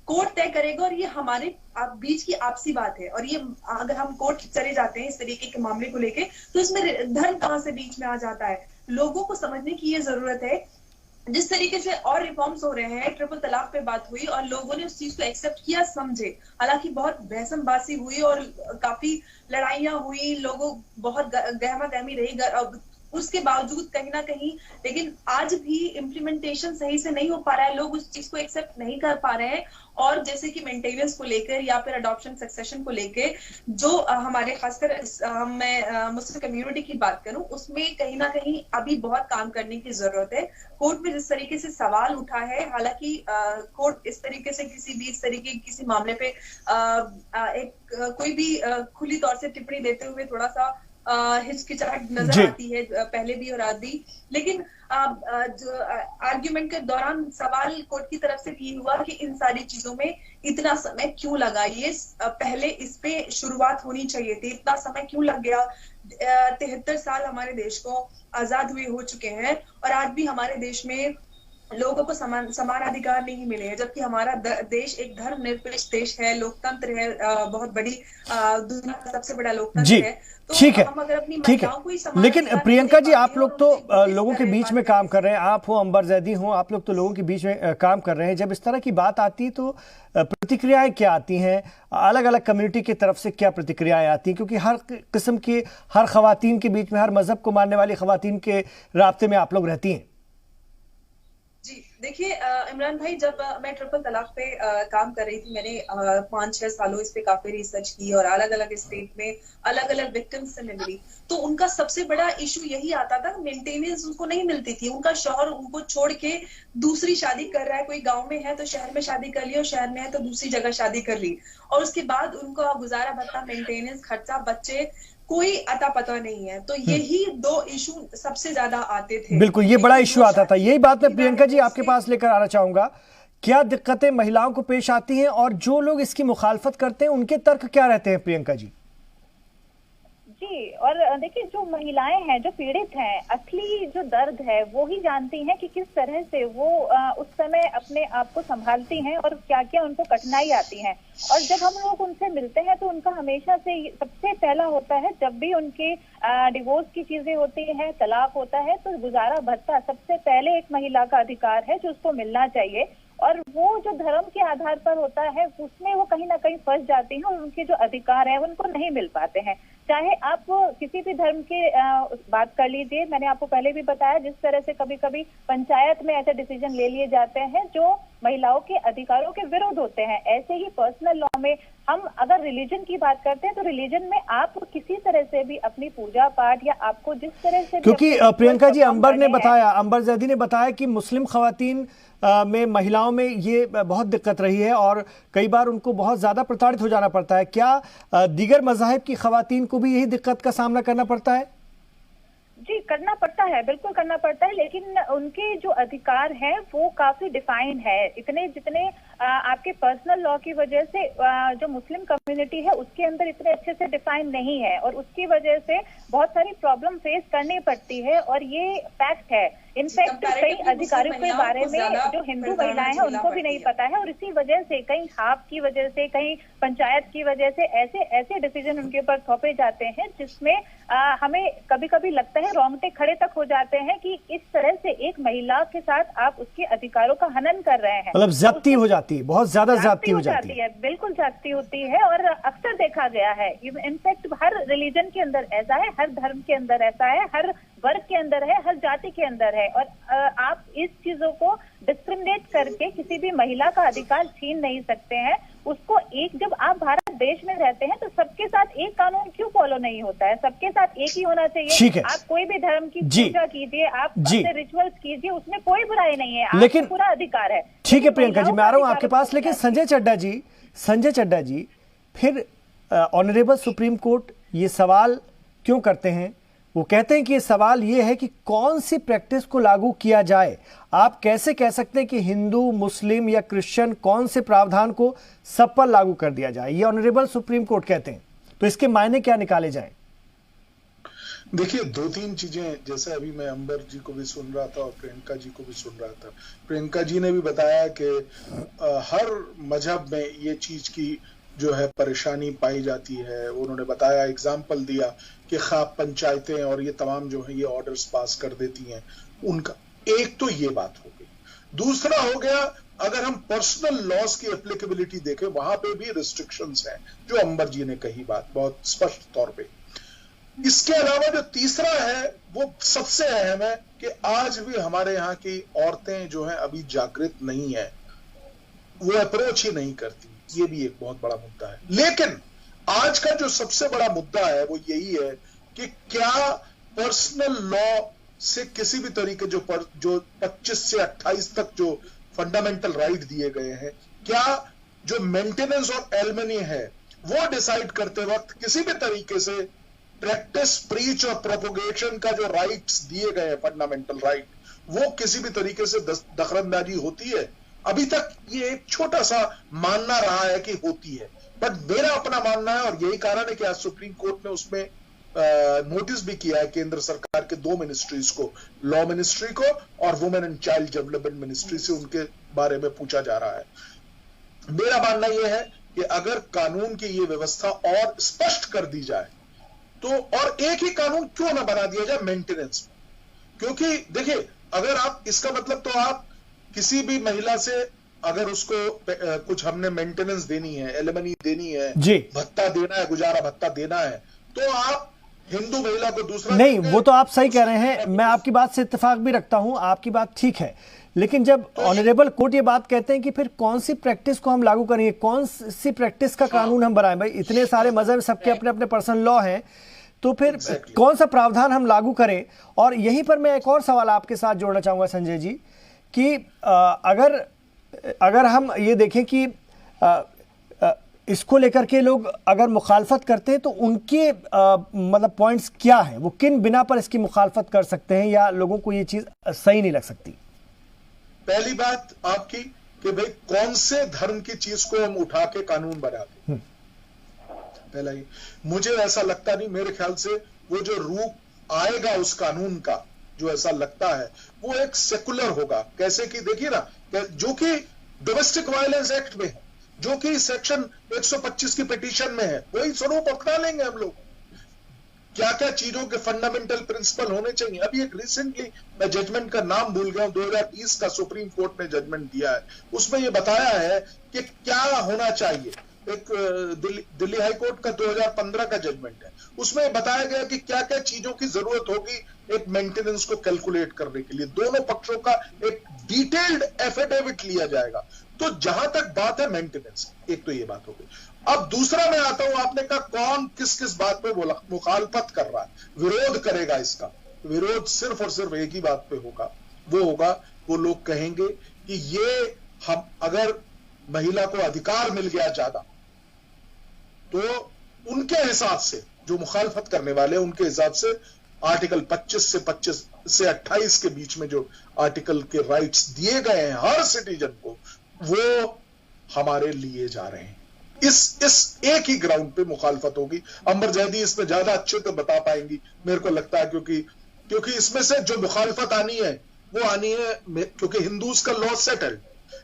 कोर्ट तय करेगा और ये हमारे बीच की आपसी बात है। और ये अगर हम कोर्ट चले जाते हैं इस तरीके के मामले को लेके, तो इसमें धर्म कहां से बीच में आ जाता है? लोगों को समझने की ये जरूरत है। जिस तरीके से और रिफॉर्म्स हो रहे हैं, ट्रिपल तलाक पे बात हुई और लोगों ने उस चीज को एक्सेप्ट किया, समझे। हालांकि बहुत बहसमबाजी हुई और काफी लड़ाइयां हुई, लोगों बहुत गहमा गहमी रही, उसके बावजूद कहीं ना कहीं, लेकिन आज भी इम्प्लीमेंटेशन सही से नहीं हो पा रहा है, लोग उस चीज को एक्सेप्ट नहीं कर पा रहे हैं। और जैसे कि मेंटेनेंस को लेकर या फिर अडॉप्शन सक्सेशन को लेकर जो हमारे खासकर मैं मुस्लिम कम्युनिटी की बात करूं, उसमें कहीं ना कहीं अभी बहुत काम करने की जरूरत है। कोर्ट में जिस तरीके से सवाल उठा है, हालांकि कोर्ट इस तरीके से किसी मामले पे कोई भी खुली तौर से टिप्पणी देते हुए थोड़ा सा हिचकिचाहट नजर आती है, पहले भी और आज भी। लेकिन जो आर्ग्यूमेंट के दौरान सवाल कोर्ट की तरफ से ये हुआ कि इन सारी चीजों में इतना समय क्यों लगा, ये पहले इस पे शुरुआत होनी चाहिए थी, इतना समय क्यों लग गया। 73 साल हमारे देश को आजाद हुए हो चुके हैं और आज भी हमारे देश में लोगों को समान अधिकार नहीं मिले हैं, जबकि हमारा देश एक धर्मनिरपेक्ष देश है, लोकतंत्र है, बहुत बड़ी दुनिया का सबसे बड़ा लोकतंत्र है। तो ठीक है, हम अगर अपनी ठीक महिलाओं को ही समान लेकिन अधिकार प्रियंका जी, नहीं आप दे लोग पाते तो हैं, और लोगों के इस बीच तरह में बात काम कर रहे हैं, आप हो अंबर जैदी हो, आप लोग तो लोगों के बीच में काम कर रहे हैं। जब इस तरह की बात आती है तो प्रतिक्रियाएं क्या आती हैं, अलग अलग कम्युनिटी की तरफ से क्या प्रतिक्रियाएं आती हैं, क्योंकि हर किस्म की, हर खवातीन के बीच में, हर मजहब को मानने वाली खवातीन के राब्ते में आप लोग रहती हैं? जी देखिए इमरान भाई, जब मैं ट्रिपल तलाक पे काम कर रही थी, मैंने 5-6 सालों इस पे काफी रिसर्च की और अलग अलग स्टेट में अलग अलग विक्टिम्स से मिली, तो उनका सबसे बड़ा इशू यही आता था, मेंटेनेंस उनको नहीं मिलती थी। उनका शौहर उनको छोड़ के दूसरी शादी कर रहा है, कोई गांव में है तो शहर में शादी कर ली, और शहर में है तो दूसरी जगह शादी कर ली, और उसके बाद उनको गुजारा भत्ता, मेंटेनेंस, खर्चा, बच्चे, कोई अता पता नहीं है। तो यही 2 इशू सबसे ज्यादा आते थे। बिल्कुल, ये बड़ा इशू आता था। यही बात मैं प्रियंका जी आपके पास लेकर आना चाहूंगा। क्या दिक्कतें महिलाओं को पेश आती हैं और जो लोग इसकी मुखालफत करते हैं उनके तर्क क्या रहते हैं प्रियंका जी? जी, और देखिए, जो महिलाएं हैं, जो पीड़ित हैं, असली जो दर्द है वो ही जानती हैं कि किस तरह से वो उस समय अपने आप को संभालती हैं और क्या क्या उनको कठिनाई आती हैं। और जब हम लोग उनसे मिलते हैं तो उनका हमेशा से सबसे पहला होता है, जब भी उनके डिवोर्स की चीजें होती हैं, तलाक होता है, तो गुजारा भत्ता सबसे पहले एक महिला का अधिकार है जो उसको मिलना चाहिए। और वो जो धर्म के आधार पर होता है उसमें वो कहीं ना कहीं फंस जाती हैं और उनके जो अधिकार है उनको नहीं मिल पाते हैं। चाहे आप किसी भी धर्म की बात कर लीजिए, मैंने आपको पहले भी बताया जिस तरह से कभी कभी पंचायत में ऐसे डिसीजन ले लिए जाते हैं जो महिलाओं के अधिकारों के विरुद्ध होते हैं, ऐसे ही पर्सनल लॉ में हम अगर रिलीजन की बात करते हैं तो रिलीजन में आप किसी तरह से भी अपनी पूजा पाठ या आपको जिस तरह से, क्योंकि प्रियंका जी, अंबर ने बताया, अंबर जैदी ने बताया कि मुस्लिम खवातीन में, महिलाओं में ये बहुत दिक्कत रही है और कई बार उनको बहुत ज्यादा प्रताड़ित हो जाना पड़ता है। क्या दीगर मज़ाहिब की खवातीन को भी यही दिक्कत का सामना करना पड़ता है? जी, करना पड़ता है, बिल्कुल करना पड़ता है, लेकिन उनके जो अधिकार हैं वो काफी डिफाइन है। इतने जितने आपके पर्सनल लॉ की वजह से जो मुस्लिम कम्युनिटी है उसके अंदर इतने अच्छे से डिफाइन नहीं है और उसकी वजह से बहुत सारी प्रॉब्लम फेस करनी पड़ती है और ये फैक्ट है। इनफैक्ट कई अधिकारों के बारे में जो हिंदू महिलाएं हैं उनको भी नहीं पता है और इसी वजह से कहीं हाफ की वजह से, कहीं पंचायत की वजह से ऐसे ऐसे डिसीजन उनके ऊपर थोपे जाते हैं जिसमें हमें कभी कभी लगता है रोंगटे खड़े तक हो जाते हैं कि इस तरह से एक महिला के साथ आप उसके अधिकारों का हनन कर रहे हैं। मतलब ज्यादती हो जाती है, बहुत ज्यादा ज्यादती हो जाती है। बिल्कुल ज्यादती होती है और अक्सर देखा गया है। इनफैक्ट हर रिलीजन के अंदर ऐसा है, हर धर्म के अंदर ऐसा है, हर वर्ग के अंदर है, हर जाति के अंदर है और आप इस चीजों को डिस्क्रिमिनेट करके किसी भी महिला का अधिकार छीन नहीं सकते हैं। उसको एक, जब आप भारत देश में रहते हैं तो सबके साथ एक कानून क्यों फॉलो नहीं होता है? सबके साथ एक ही होना चाहिए। आप कोई भी धर्म की पूजा कीजिए, आप अपने रिचुअल्स कीजिए, उसमें कोई बुराई नहीं है, लेकिन पूरा अधिकार है। ठीक है प्रियंका जी, मैं आ रहा हूं आपके पास, लेकिन संजय चड्ढा जी फिर ऑनरेबल सुप्रीम कोर्ट ये सवाल क्यों करते हैं? वो कहते हैं कि ये सवाल ये है कि कौन सी प्रैक्टिस को लागू किया जाए। आप कैसे कह सकते हैं कि हिंदू, मुस्लिम या क्रिश्चियन, कौन से प्रावधान को सब पर लागू कर दिया जाए? ये ऑनरेबल सुप्रीम कोर्ट कहते हैं, तो इसके मायने क्या निकाले जाएं? देखिए, 2-3 चीजें, जैसे अभी मैं अंबर जी को भी सुन रहा था और प्रियंका जी को भी सुन रहा था। प्रियंका जी ने भी बताया कि हर मजहब में ये चीज की जो है परेशानी पाई जाती है। उन्होंने बताया, एग्जाम्पल दिया कि खाप पंचायतें और ये तमाम जो है ये ऑर्डर्स पास कर देती हैं उनका। एक तो ये बात हो गई। दूसरा हो गया, अगर हम पर्सनल लॉज की एप्लीकेबिलिटी देखें, वहां पे भी रिस्ट्रिक्शंस हैं, जो अंबर जी ने कही बात बहुत स्पष्ट तौर पे। इसके अलावा जो तीसरा है वो सबसे अहम है कि आज भी हमारे यहाँ की औरतें जो हैं अभी जागृत नहीं है, वो अप्रोच ही नहीं करती। ये भी एक बहुत बड़ा मुद्दा है। लेकिन आज का जो सबसे बड़ा मुद्दा है वो यही है कि क्या पर्सनल लॉ से किसी भी तरीके जो 25 से 28 तक जो फंडामेंटल राइट दिए गए हैं, क्या जो मेंटेनेंस और एलिमनी है वो डिसाइड करते वक्त किसी भी तरीके से प्रैक्टिस, प्रीच और प्रोपोगेशन का जो राइट्स दिए गए हैं, फंडामेंटल राइट, वो किसी भी तरीके से दखलंदाजी होती है? अभी तक ये एक छोटा सा मानना रहा है कि होती है, बट मेरा अपना मानना है, और यही कारण है कि आज सुप्रीम कोर्ट ने उसमें नोटिस भी किया है केंद्र सरकार के 2 मिनिस्ट्रीज को, लॉ मिनिस्ट्री को और women and child development ministry से उनके बारे में पूछा जा रहा है। मेरा मानना यह है कि अगर कानून की ये व्यवस्था और स्पष्ट कर दी जाए तो, और एक ही कानून क्यों ना बना दिया जाए मेंटेनेंस में, क्योंकि देखिए, अगर आप, इसका मतलब तो आप किसी भी महिला से अगर उसको कुछ हमने मेंटेनेंस देनी है, एलिमनी देनी है, भत्ता देना है, गुजारा भत्ता देना है, तो आप हिंदू महिला को दूसरा नहीं, वो तो आप सही कह रहे हैं, मैं आपकी बात से इत्तेफाक भी रखता हूं, आपकी बात ठीक है, लेकिन जब ऑनरेबल कोर्ट ये बात कहते हैं कि फिर कौन सी प्रैक्टिस को हम लागू करेंगे, कौन सी प्रैक्टिस का कानून हम बनाएं? भाई इतने सारे मजहब, सबके अपने अपने पर्सनल लॉ हैं, तो फिर कौन सा प्रावधान हम लागू करें? और यहीं पर मैं एक और सवाल आपके साथ जोड़ना चाहूंगा संजय जी, कि अगर हम ये देखें कि इसको लेकर के लोग अगर मुखालफत करते हैं तो उनके मतलब पॉइंट्स क्या हैं, वो किन बिना पर इसकी मुखालफत कर सकते हैं, या लोगों को ये चीज सही नहीं लग सकती? पहली बात आपकी कि भाई कौन से धर्म की चीज को हम उठा के कानून बना दें, पहला ही मुझे ऐसा लगता नहीं, मेरे ख्याल से वो जो रूप आएगा उस कानून का, जो ऐसा लगता है, वो एक सेकुलर होगा। कैसे कि देखिए ना, जो कि डोमेस्टिक वायलेंस एक्ट में है, जो कि सेक्शन 125 की पिटीशन में है, वही स्वरूप अपना लेंगे हम लोग। क्या क्या चीजों के फंडामेंटल प्रिंसिपल होने चाहिए। अभी एक रिसेंटली, मैं जजमेंट का नाम भूल गया हूं, 2020 का सुप्रीम कोर्ट ने जजमेंट दिया है, उसमें यह बताया है कि क्या होना चाहिए। एक दिल्ली हाई कोर्ट का 2015 का जजमेंट है, उसमें बताया गया कि क्या क्या चीजों की जरूरत होगी एक मेंटेनेंस को कैलकुलेट करने के लिए। दोनों पक्षों का एक डिटेल्ड एफिडेविट लिया जाएगा। तो जहां तक बात है मेंटेनेंस, एक तो ये बात हो गई। अब दूसरा मैं आता हूं, आपने कहा कौन किस किस बात पे मुखालफत कर रहा है, विरोध करेगा। इसका विरोध सिर्फ और सिर्फ एक ही बात पे होगा, वो लोग कहेंगे कि ये हम, अगर महिला को अधिकार मिल गया ज्यादा, तो उनके हिसाब से, जो मुखालफत करने वाले हैं उनके हिसाब से, आर्टिकल 25 से 28 के बीच में जो आर्टिकल के राइट्स दिए गए हैं हर सिटीजन को, वो हमारे लिए जा रहे हैं। इस एक ही ग्राउंड पे मुखालफत होगी। अंबर जैदी इसमें ज्यादा अच्छे से बता पाएंगी मेरे को लगता है, क्योंकि इसमें से जो मुखालफत आनी है वो आनी है क्योंकि हिंदूज का लॉ सेटल्ड।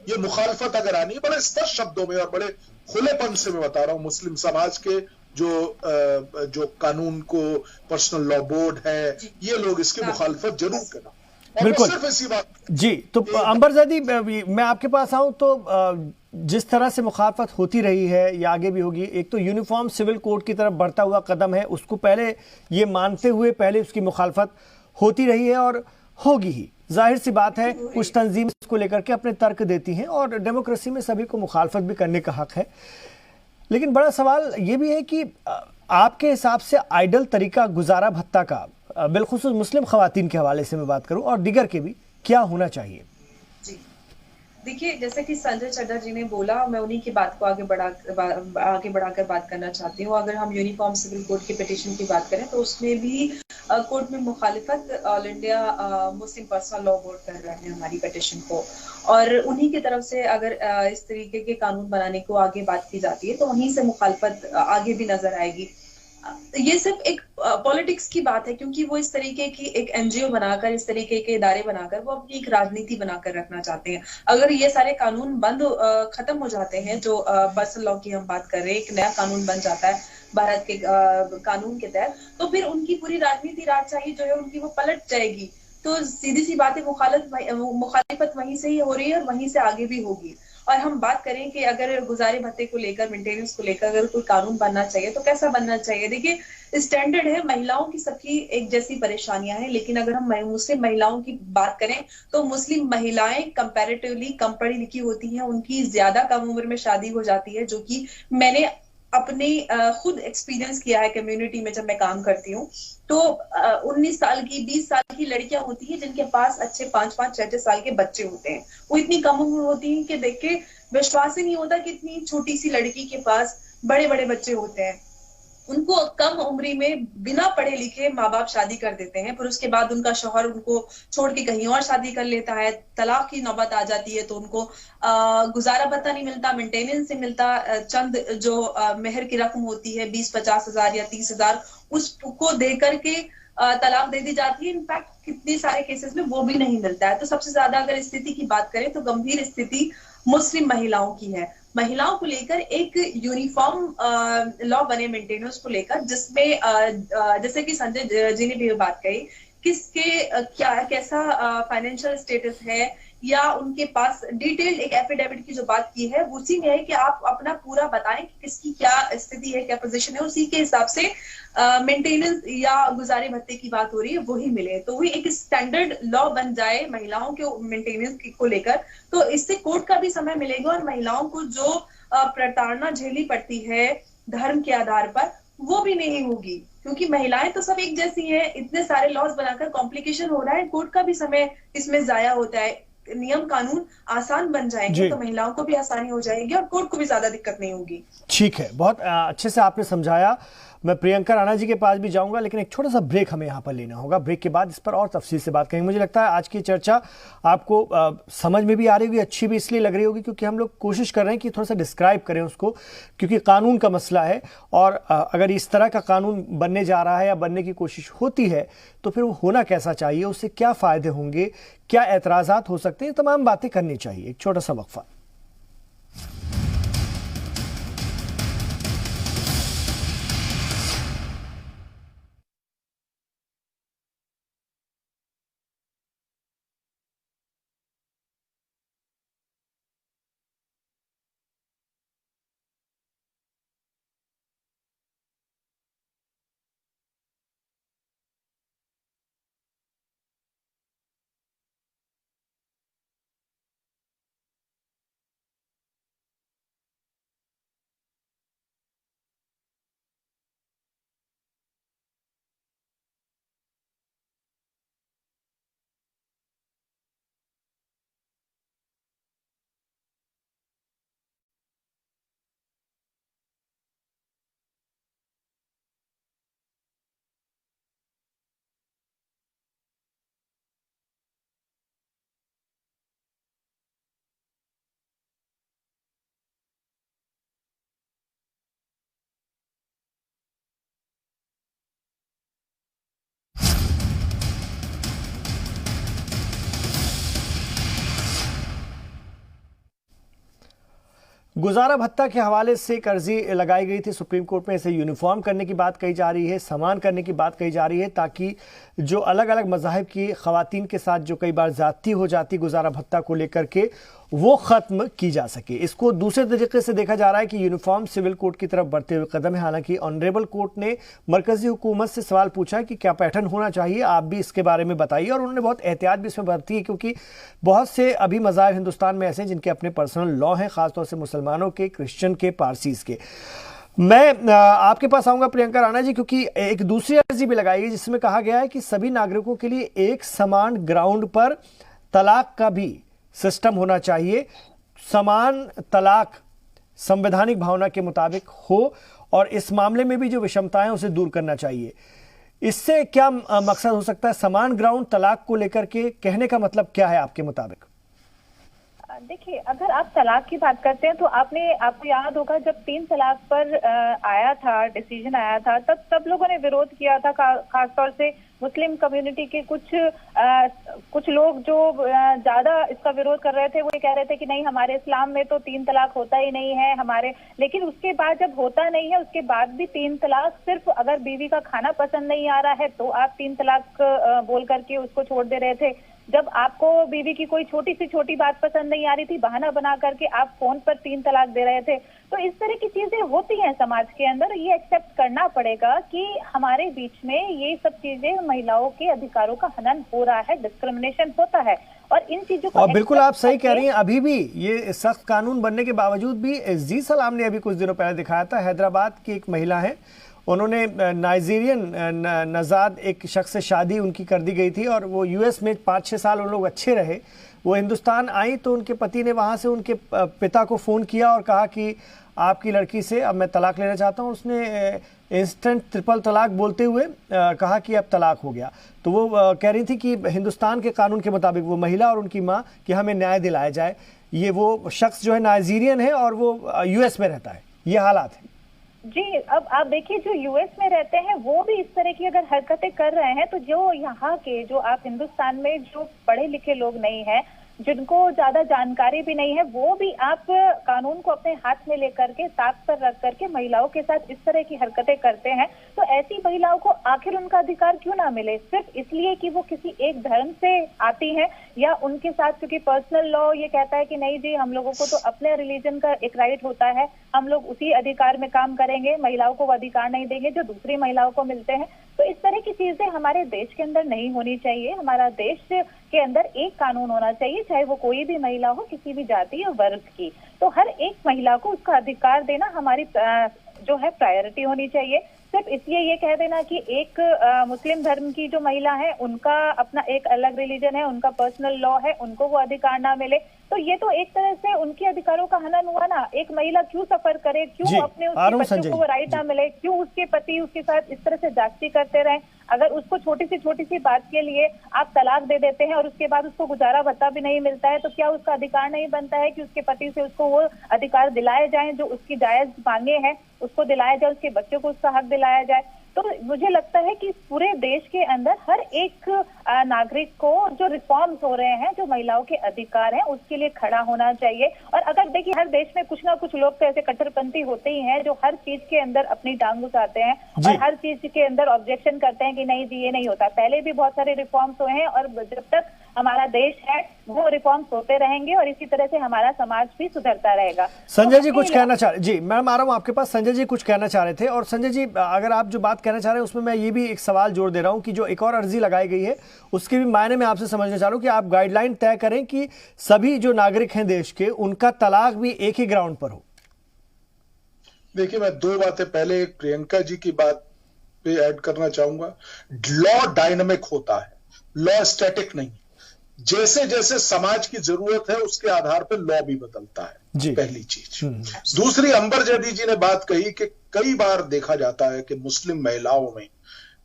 ये मुखालफत अगर आनी है बड़े स्पष्ट शब्दों में और बड़े खुलेपन से मैं बता रहा हूं, मुस्लिम समाज के जो कानून को पर्सनल लॉ बोर्ड है, ये लोग इसकी मुखालफत जरूर करना। बिल्कुल सिर्फ इसी बात जी। तो अंबर जैदी, मैं आपके पास आऊं तो जिस तरह से मुखालफत होती रही है या आगे भी होगी, एक तो यूनिफॉर्म सिविल कोड की तरफ बढ़ता हुआ कदम है, उसको पहले ये मानते हुए पहले उसकी मुखालफत होती रही है और होगी ही। जाहिर सी बात है, कुछ तंजीम इसको लेकर के अपने तर्क देती हैं और डेमोक्रेसी में सभी को मुखालफत भी करने का हक है। लेकिन बड़ा सवाल ये भी है कि आपके हिसाब से आइडल तरीका गुजारा भत्ता का, बिलखुसूस मुस्लिम खवातीन के हवाले से मैं बात करूं और दीगर के भी, क्या होना चाहिए? जी देखिए, जैसे कि संजय चड्ढा जी ने बोला, मैं उन्हीं की बात को आगे बढ़ाकर बात करना चाहती हूँ। अगर हम यूनिफॉर्म सिविल कोड की पिटीशन की बात करें तो उसमें भी कोर्ट में मुखालिफत All India Muslim Personal Law Board कर रहे हैं हमारी पिटीशन को, और उन्हीं की तरफ से अगर इस तरीके के कानून बनाने को आगे बात की जाती है तो वहीं से मुखालिफत आगे भी नजर आएगी। ये सिर्फ एक पॉलिटिक्स की बात है, क्योंकि वो इस तरीके की एक एनजीओ बनाकर, इस तरीके के इदारे बनाकर वो अपनी एक राजनीति बनाकर रखना चाहते हैं। अगर ये सारे कानून खत्म हो जाते हैं, जो पर्सनल लॉ की हम बात कर रहे हैं, एक नया कानून बन जाता है भारत के कानून के तहत, तो फिर उनकी पूरी राजनीति, राजशाही जो है उनकी वो पलट जाएगी। तो सीधी सी बात है, मुखालिफत वहीं से ही हो रही है और वहीं से आगे भी होगी। और हम बात करें कि अगर गुजारे भत्ते को लेकर, मेंटेनेंस को लेकर अगर कोई कानून बनना चाहिए तो कैसा बनना चाहिए? देखिए, स्टैंडर्ड है, महिलाओं की सबकी एक जैसी परेशानियां हैं, लेकिन अगर हम मुस्लिम महिलाओं की बात करें तो मुस्लिम महिलाएं कंपैरेटिवली कम पढ़ी लिखी होती हैं, उनकी ज्यादा कम उम्र में शादी हो जाती है, जो कि मैंने अपने खुद एक्सपीरियंस किया है कम्युनिटी में जब मैं काम करती हूँ। तो 19 साल की, 20 साल की लड़कियां होती हैं जिनके पास अच्छे 5-5, 6-6 साल के बच्चे होते हैं। वो इतनी कम उम्र होती हैं कि देख के विश्वास ही नहीं होता कि इतनी छोटी सी लड़की के पास बड़े बड़े बच्चे होते हैं। उनको कम उम्री में बिना पढ़े लिखे माँ बाप शादी कर देते हैं, फिर उसके बाद उनका शौहर उनको छोड़ के कहीं और शादी कर लेता है, तलाक की नौबत आ जाती है, तो उनको गुजारा भत्ता नहीं मिलता, मेंटेनेंस नहीं मिलता, चंद जो मेहर की रकम होती है 20-50 हजार या 30 हजार, उसको दे करके तलाक दे दी जाती है। इनफैक्ट कितने सारे केसेस में वो भी नहीं मिलता है। तो सबसे ज्यादा अगर स्थिति की बात करें तो गंभीर स्थिति मुस्लिम महिलाओं की है। महिलाओं को लेकर एक यूनिफॉर्म लॉ बने मेंटेनेंस को लेकर, जिसमें जैसे कि संजय जी ने भी बात कही, किसके क्या कैसा फाइनेंशियल स्टेटस है, या उनके पास डिटेल्ड एक एफिडेविट की जो बात की है उसी में है कि आप अपना पूरा बताएं कि किसकी क्या स्थिति है, क्या पोजीशन है, उसी के हिसाब से मेंटेनेंस या गुजारे भत्ते की बात हो रही है वही मिले। तो वही एक स्टैंडर्ड लॉ बन जाए महिलाओं के मेंटेनेंस को लेकर, तो इससे कोर्ट का भी समय मिलेगा और महिलाओं को जो प्रताड़ना झेलनी पड़ती है धर्म के आधार पर वो भी नहीं होगी, क्योंकि महिलाएं तो सब एक जैसी हैं। इतने सारे लॉज बनाकर कॉम्प्लिकेशन हो रहा है, कोर्ट का भी समय इसमें जाया होता है। नियम कानून आसान बन जाएंगे तो महिलाओं को भी आसानी हो जाएगी और कोर्ट को भी ज्यादा दिक्कत नहीं होगी। ठीक है, बहुत अच्छे से आपने समझाया। मैं प्रियंका राणा जी के पास भी जाऊंगा, लेकिन एक छोटा सा ब्रेक हमें यहाँ पर लेना होगा। ब्रेक के बाद इस पर और तफसील से बात करेंगे। मुझे लगता है आज की चर्चा आपको समझ में भी आ रही होगी, अच्छी भी इसलिए लग रही होगी क्योंकि हम लोग कोशिश कर रहे हैं कि थोड़ा सा डिस्क्राइब करें उसको, क्योंकि कानून का मसला है और अगर इस तरह का कानून बनने जा रहा है या बनने की कोशिश होती है तो फिर वो होना कैसा चाहिए, उससे क्या फ़ायदे होंगे, क्या एतराज़ात हो सकते हैं, तमाम बातें करनी चाहिए। एक छोटा सा वक्फा। गुजारा भत्ता के हवाले से एक अर्जी लगाई गई थी सुप्रीम कोर्ट में। इसे यूनिफॉर्म करने की बात कही जा रही है, समान करने की बात कही जा रही है, ताकि जो अलग अलग मज़ाहिब की ख़वातीन के साथ जो कई बार ज़्यादती हो जाती गुजारा भत्ता को लेकर के, वो ख़त्म की जा सके। इसको दूसरे तरीके से देखा जा रहा है कि यूनिफॉर्म सिविल कोड की तरफ बढ़ते हुए कदम है। हालांकि ऑनरेबल कोर्ट ने मरकज़ी हुकूमत से सवाल पूछा है कि क्या पैटर्न होना चाहिए, आप भी इसके बारे में बताइए, और उन्होंने बहुत एहतियात भी इसमें बरती है, क्योंकि बहुत से अभी मज़ाहिब हिंदुस्तान में ऐसे हैं जिनके अपने पर्सनल लॉ हैं, ख़ासतौर से मुसलमानों के, क्रिश्चियन के, पारसीज के। मैं आपके पास आऊंगा प्रियंका राणा जी, क्योंकि एक दूसरी अर्जी भी लगाई गई जिसमें कहा गया है कि सभी नागरिकों के लिए एक समान ग्राउंड पर तलाक का भी सिस्टम होना चाहिए, समान तलाक संवैधानिक भावना के मुताबिक हो, और इस मामले में भी जो विषमताएं उसे दूर करना चाहिए। इससे क्या मकसद हो सकता है? समान ग्राउंड तलाक को लेकर के कहने का मतलब क्या है आपके मुताबिक? देखिए, अगर आप तलाक की बात करते हैं तो आपको याद होगा जब 3 तलाक पर आया था, डिसीजन आया था, तब सब लोगों ने विरोध किया था। खासतौर से मुस्लिम कम्युनिटी के कुछ लोग जो ज्यादा इसका विरोध कर रहे थे, वो ये कह रहे थे कि नहीं, हमारे इस्लाम में तो 3 तलाक होता ही नहीं है हमारे। लेकिन उसके बाद जब होता नहीं है, उसके बाद भी 3 तलाक, सिर्फ अगर बीवी का खाना पसंद नहीं आ रहा है तो आप 3 तलाक बोल करके उसको छोड़ दे रहे थे। जब आपको बीवी की कोई छोटी सी छोटी बात पसंद नहीं आ रही थी, बहाना बना करके आप फोन पर 3 तलाक दे रहे थे। तो इस तरह की चीजें होती हैं समाज के अंदर। ये एक्सेप्ट करना पड़ेगा कि हमारे बीच में ये सब चीजें, महिलाओं के अधिकारों का हनन हो रहा है, डिस्क्रिमिनेशन होता है, और इन चीजों को, और बिल्कुल आप सही कह रही हैं। अभी भी ये सख्त कानून बनने के बावजूद भी जी सलाम ने अभी कुछ दिनों पहले दिखाया था, हैदराबाद की एक महिला है, उन्होंने नाइजीरियन नजाद एक शख्स से शादी उनकी कर दी गई थी और वो यूएस में 5-6 साल उन लोग अच्छे रहे। वो हिंदुस्तान आई तो उनके पति ने वहाँ से उनके पिता को फ़ोन किया और कहा कि आपकी लड़की से अब मैं तलाक लेना चाहता हूँ। उसने इंस्टेंट ट्रिपल तलाक बोलते हुए कहा कि अब तलाक हो गया। तो वो कह रही थी कि हिंदुस्तान के कानून के मुताबिक वो महिला और उनकी माँ कि हमें न्याय दिलाया जाए। ये वो शख्स जो है नाइजीरियन है और वो यूएस में रहता है। ये हालात है जी। अब आप देखिए, जो यूएस में रहते हैं वो भी इस तरह की अगर हरकतें कर रहे हैं, तो जो यहाँ के, जो आप हिंदुस्तान में जो पढ़े लिखे लोग नहीं हैं, जिनको ज्यादा जानकारी भी नहीं है, वो भी आप कानून को अपने हाथ में लेकर के, ताक पर रख करके महिलाओं के साथ इस तरह की हरकतें करते हैं। तो ऐसी महिलाओं को आखिर उनका अधिकार क्यों ना मिले, सिर्फ इसलिए कि वो किसी एक धर्म से आती हैं, या उनके साथ क्योंकि पर्सनल लॉ ये कहता है कि नहीं जी, हम लोगों को तो अपने रिलीजन का एक राइट होता है, हम लोग उसी अधिकार में काम करेंगे, महिलाओं को वो अधिकार नहीं देंगे जो दूसरी महिलाओं को मिलते हैं। तो इस तरह की चीजें हमारे देश के अंदर नहीं होनी चाहिए। हमारा देश के अंदर एक कानून होना चाहिए, चाहे वो कोई भी महिला हो, किसी भी जाति या वर्ग की। तो हर एक महिला को उसका अधिकार देना हमारी जो है प्रायोरिटी होनी चाहिए। सिर्फ इसलिए ये कह देना कि एक मुस्लिम धर्म की जो महिला है, उनका अपना एक अलग रिलीजन है, उनका पर्सनल लॉ है, उनको वो अधिकार ना मिले, तो ये तो एक तरह से उनके अधिकारों का हनन हुआ ना। एक महिला क्यों सफर करे, क्यों अपने उसके बच्चों को वो राइट ना मिले, क्यों उसके पति उसके साथ इस तरह से जागती करते रहे। अगर उसको छोटी सी बात के लिए आप तलाक दे देते हैं और उसके बाद उसको गुजारा भत्ता भी नहीं मिलता है, तो क्या उसका अधिकार नहीं बनता है कि उसके पति से उसको वो अधिकार दिलाए जाएं जो उसकी जायज मांगे हैं, उसको दिलाया जाए, उसके बच्चों को उसका हक दिलाया जाए। तो मुझे लगता है कि पूरे देश के अंदर हर एक नागरिक को जो रिफॉर्म्स हो रहे हैं, जो महिलाओं के अधिकार हैं, उसके लिए खड़ा होना चाहिए। और अगर देखिए, हर देश में कुछ ना कुछ लोग तो ऐसे कट्टरपंथी होते ही हैं जो हर चीज के अंदर अपनी टांग घुसाते हैं और हर चीज के अंदर ऑब्जेक्शन करते हैं कि नहीं जी ये नहीं होता। पहले भी बहुत सारे रिफॉर्म्स हुए हैं और जब तक हमारा देश है वो रिफॉर्म्स होते रहेंगे और इसी तरह से हमारा समाज भी सुधरता रहेगा। संजय जी कुछ कहना चाह रहे? जी मैम आ रहा हूं आपके पास। संजय जी कुछ कहना चाह रहे थे। और संजय जी, अगर आप जो बात कहना चाह रहे हैं उसमें मैं ये भी एक सवाल जोड़ दे रहा हूं कि जो एक और अर्जी लगाई गई है उसके भी मायने में आपसे समझना चाह रहा हूं कि आप गाइडलाइन तय करें कि सभी जो नागरिक हैं देश के, उनका तलाक भी एक ही ग्राउंड पर हो। देखिए, मैं दो बातें, पहले प्रियंका जी की बात पे ऐड करना चाहूंगा। लॉ डायनामिक होता है, लॉ स्टैटिक नहीं। जैसे जैसे समाज की जरूरत है उसके आधार पर लॉ भी बदलता है, पहली चीज। दूसरी, अंबर जैदी जी ने बात कही कि कई बार देखा जाता है कि मुस्लिम महिलाओं में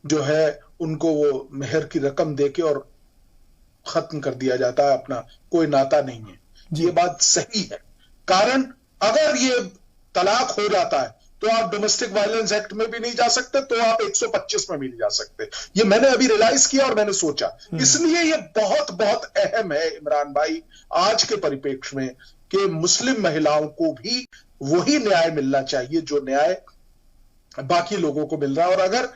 जो है उनको वो मेहर की रकम देके और खत्म कर दिया जाता है, अपना कोई नाता नहीं है। ये बात सही है, कारण अगर ये तलाक हो जाता है तो आप डोमेस्टिक वायलेंस एक्ट में भी नहीं जा सकते, तो आप 125 में भी नहीं जा सकते। ये मैंने अभी रियलाइज किया और मैंने सोचा, इसलिए ये बहुत बहुत अहम है इमरान भाई आज के परिप्रेक्ष्य में कि मुस्लिम महिलाओं को भी वही न्याय मिलना चाहिए जो न्याय बाकी लोगों को मिल रहा है। और अगर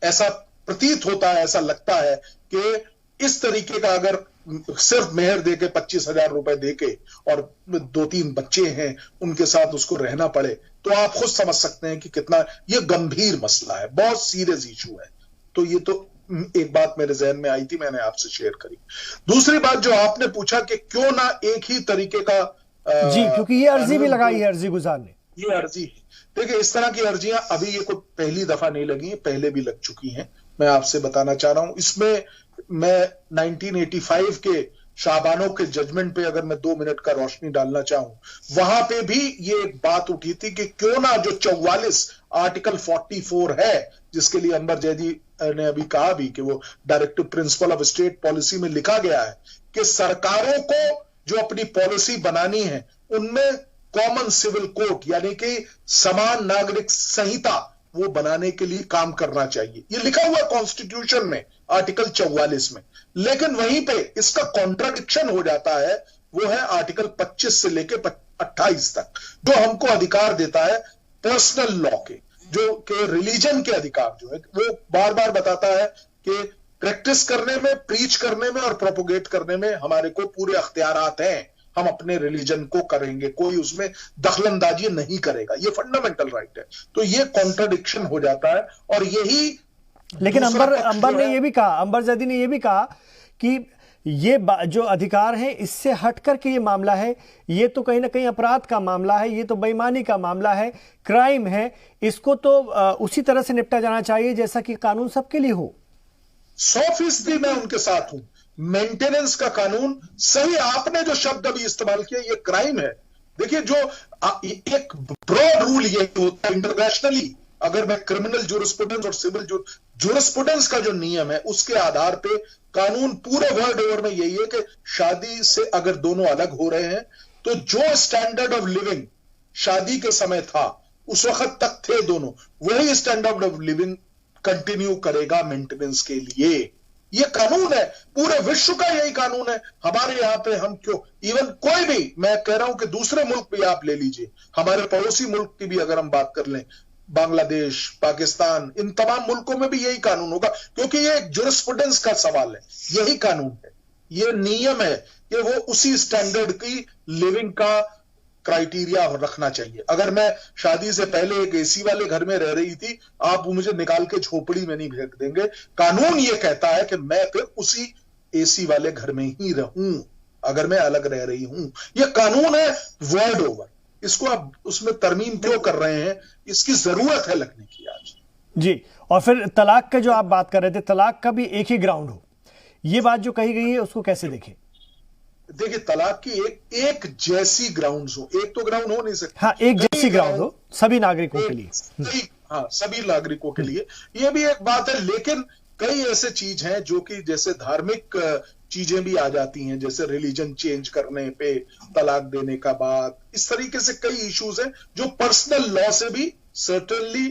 ऐसा प्रतीत होता है, ऐसा लगता है कि इस तरीके का अगर सिर्फ मेहर देके 25,000 रुपए देके और 2-3 बच्चे हैं उनके साथ उसको रहना पड़े, तो आप खुद समझ सकते हैं कि कितना ये गंभीर मसला है, बहुत सीरियस इशू है। तो ये तो एक बात मेरे जहन में आई थी, मैंने आपसे शेयर करी। दूसरी बात जो आपने पूछा कि क्यों ना एक ही तरीके का जी, क्योंकि ये अर्जी भी लगाई है अर्जी गुजार ने। ये अर्जी, देखिए इस तरह की अर्जियां अभी ये कोई पहली दफा नहीं लगी, पहले भी लग चुकी हैं। मैं आपसे बताना चाह रहा हूं, इसमें मैं 1985 के शाबानों के जजमेंट पे अगर मैं 2 मिनट का रोशनी डालना चाहूं, वहां पे भी ये एक बात उठी थी कि क्यों ना जो 44 आर्टिकल 44 है, जिसके लिए अंबर जैदी ने अभी कहा भी कि वो directive principle of state policy में लिखा गया है कि सरकारों को जो अपनी पॉलिसी बनानी है उनमें कॉमन सिविल कोड यानी कि समान नागरिक संहिता वो बनाने के लिए काम करना चाहिए। ये लिखा हुआ कॉन्स्टिट्यूशन में आर्टिकल 44 में। लेकिन वहीं पे इसका कॉन्ट्राडिक्शन हो जाता है, वो है आर्टिकल 25 से लेके 28 तक, जो हमको अधिकार देता है पर्सनल लॉ के, जो कि रिलीजन के अधिकार जो है वो बार बार बताता है कि प्रैक्टिस करने में, प्रीच करने में और प्रोपोगेट करने में हमारे को पूरे अख्तियारात हैं, हम अपने रिलीजन को करेंगे, कोई उसमें दखलंदाजी नहीं करेगा, ये फंडामेंटल राइट है। तो ये कॉन्ट्राडिक्शन हो जाता है और यही। लेकिन अंबर ने ये भी कहा, अंबर जैदी ने ये भी कहा कि ये जो अधिकार है इससे हट करके ये मामला है, ये तो कहीं ना कहीं अपराध का मामला है, ये तो बेईमानी का मामला है, क्राइम है, इसको तो उसी तरह से निपटा जाना चाहिए जैसा कि कानून सबके लिए हो। 100% मैं उनके साथ हूं। मेंटेनेंस का कानून सही, आपने जो शब्द अभी इस्तेमाल किया ये क्राइम है। देखिए, जो एक ब्रॉड रूल ये होता है इंटरनेशनली, अगर मैं क्रिमिनल जूरिस्प्रूडेंस और सिविल जूरिस्प्रूडेंस का जो नियम है उसके आधार पे कानून पूरे वर्ल्ड ओवर में यही है कि शादी से अगर दोनों अलग हो रहे हैं तो जो स्टैंडर्ड ऑफ लिविंग शादी के समय था उस वक्त तक थे दोनों, वही स्टैंडर्ड ऑफ लिविंग कंटिन्यू करेगा मेंटेनेंस के लिए। ये कानून है, पूरे विश्व का यही कानून है। हमारे यहां पे हम क्यों, इवन कोई भी, मैं कह रहा हूं कि दूसरे मुल्क भी आप ले लीजिए, हमारे पड़ोसी मुल्क की भी अगर हम बात कर लें, बांग्लादेश, पाकिस्तान, इन तमाम मुल्कों में भी यही कानून होगा, क्योंकि ये एक जुरिस्प्रूडेंस का सवाल है। यही कानून है, ये नियम है कि वो उसी स्टैंडर्ड की लिविंग का क्राइटेरिया रखना चाहिए। अगर मैं शादी से पहले एक एसी वाले घर में रह रही थी, आप मुझे निकाल के झोपड़ी में नहीं फेंक देंगे। कानून ये कहता है कि मैं फिर उसी एसी वाले घर में ही रहूं अगर मैं अलग रह रही हूं। ये कानून है वर्ल्ड ओवर, इसको आप उसमें तरमीम क्यों कर रहे हैं, इसकी जरूरत है लगने की आज। जी, और फिर तलाक का जो आप बात कर रहे थे, तलाक का भी एक ही ग्राउंड हो, ये बात जो कही गई है उसको कैसे देखें? देखिए, तलाक की एक जैसी ग्राउंड्स हो, एक तो ग्राउंड हो नहीं सकता। हाँ, एक जैसी ग्राउंड हो सभी नागरिकों के लिए। हाँ, सभी नागरिकों के लिए ये भी एक बात है, लेकिन कई ऐसे चीज हैं जो कि जैसे धार्मिक चीजें भी आ जाती हैं, जैसे रिलीजन चेंज करने पे तलाक देने का बात, इस तरीके से कई इश्यूज हैं जो पर्सनल लॉ से भी सर्टेनली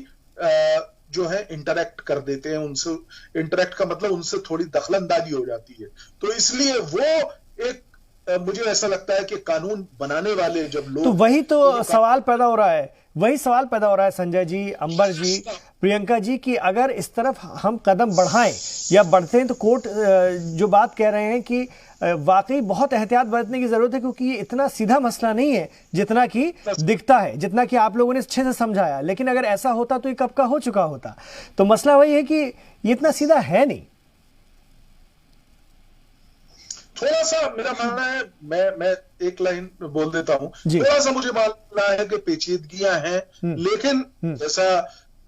जो है इंटरेक्ट कर देते हैं। उनसे इंटरेक्ट का मतलब उनसे थोड़ी दखलंदाजी हो जाती है। तो इसलिए वो एक मुझे ऐसा लगता है कि कानून बनाने वाले जब लोग, तो वही तो सवाल पैदा हो रहा है, वही सवाल पैदा हो रहा है संजय जी, अंबर जी, प्रियंका जी, कि अगर इस तरफ हम कदम बढ़ाएं या बढ़ते हैं तो कोर्ट जो बात कह रहे हैं कि वाकई बहुत एहतियात बरतने की जरूरत है, क्योंकि ये इतना सीधा मसला नहीं है जितना कि दिखता है, जितना कि आप लोगों ने अच्छे से समझाया। लेकिन अगर ऐसा होता तो ये कब का हो चुका होता। तो मसला वही है कि ये इतना सीधा है नहीं। थोड़ा सा मेरा मानना है, मैं एक लाइन बोल देता हूं, थोड़ा सा मुझे मानना है कि पेचीदगियां हैं, लेकिन जैसा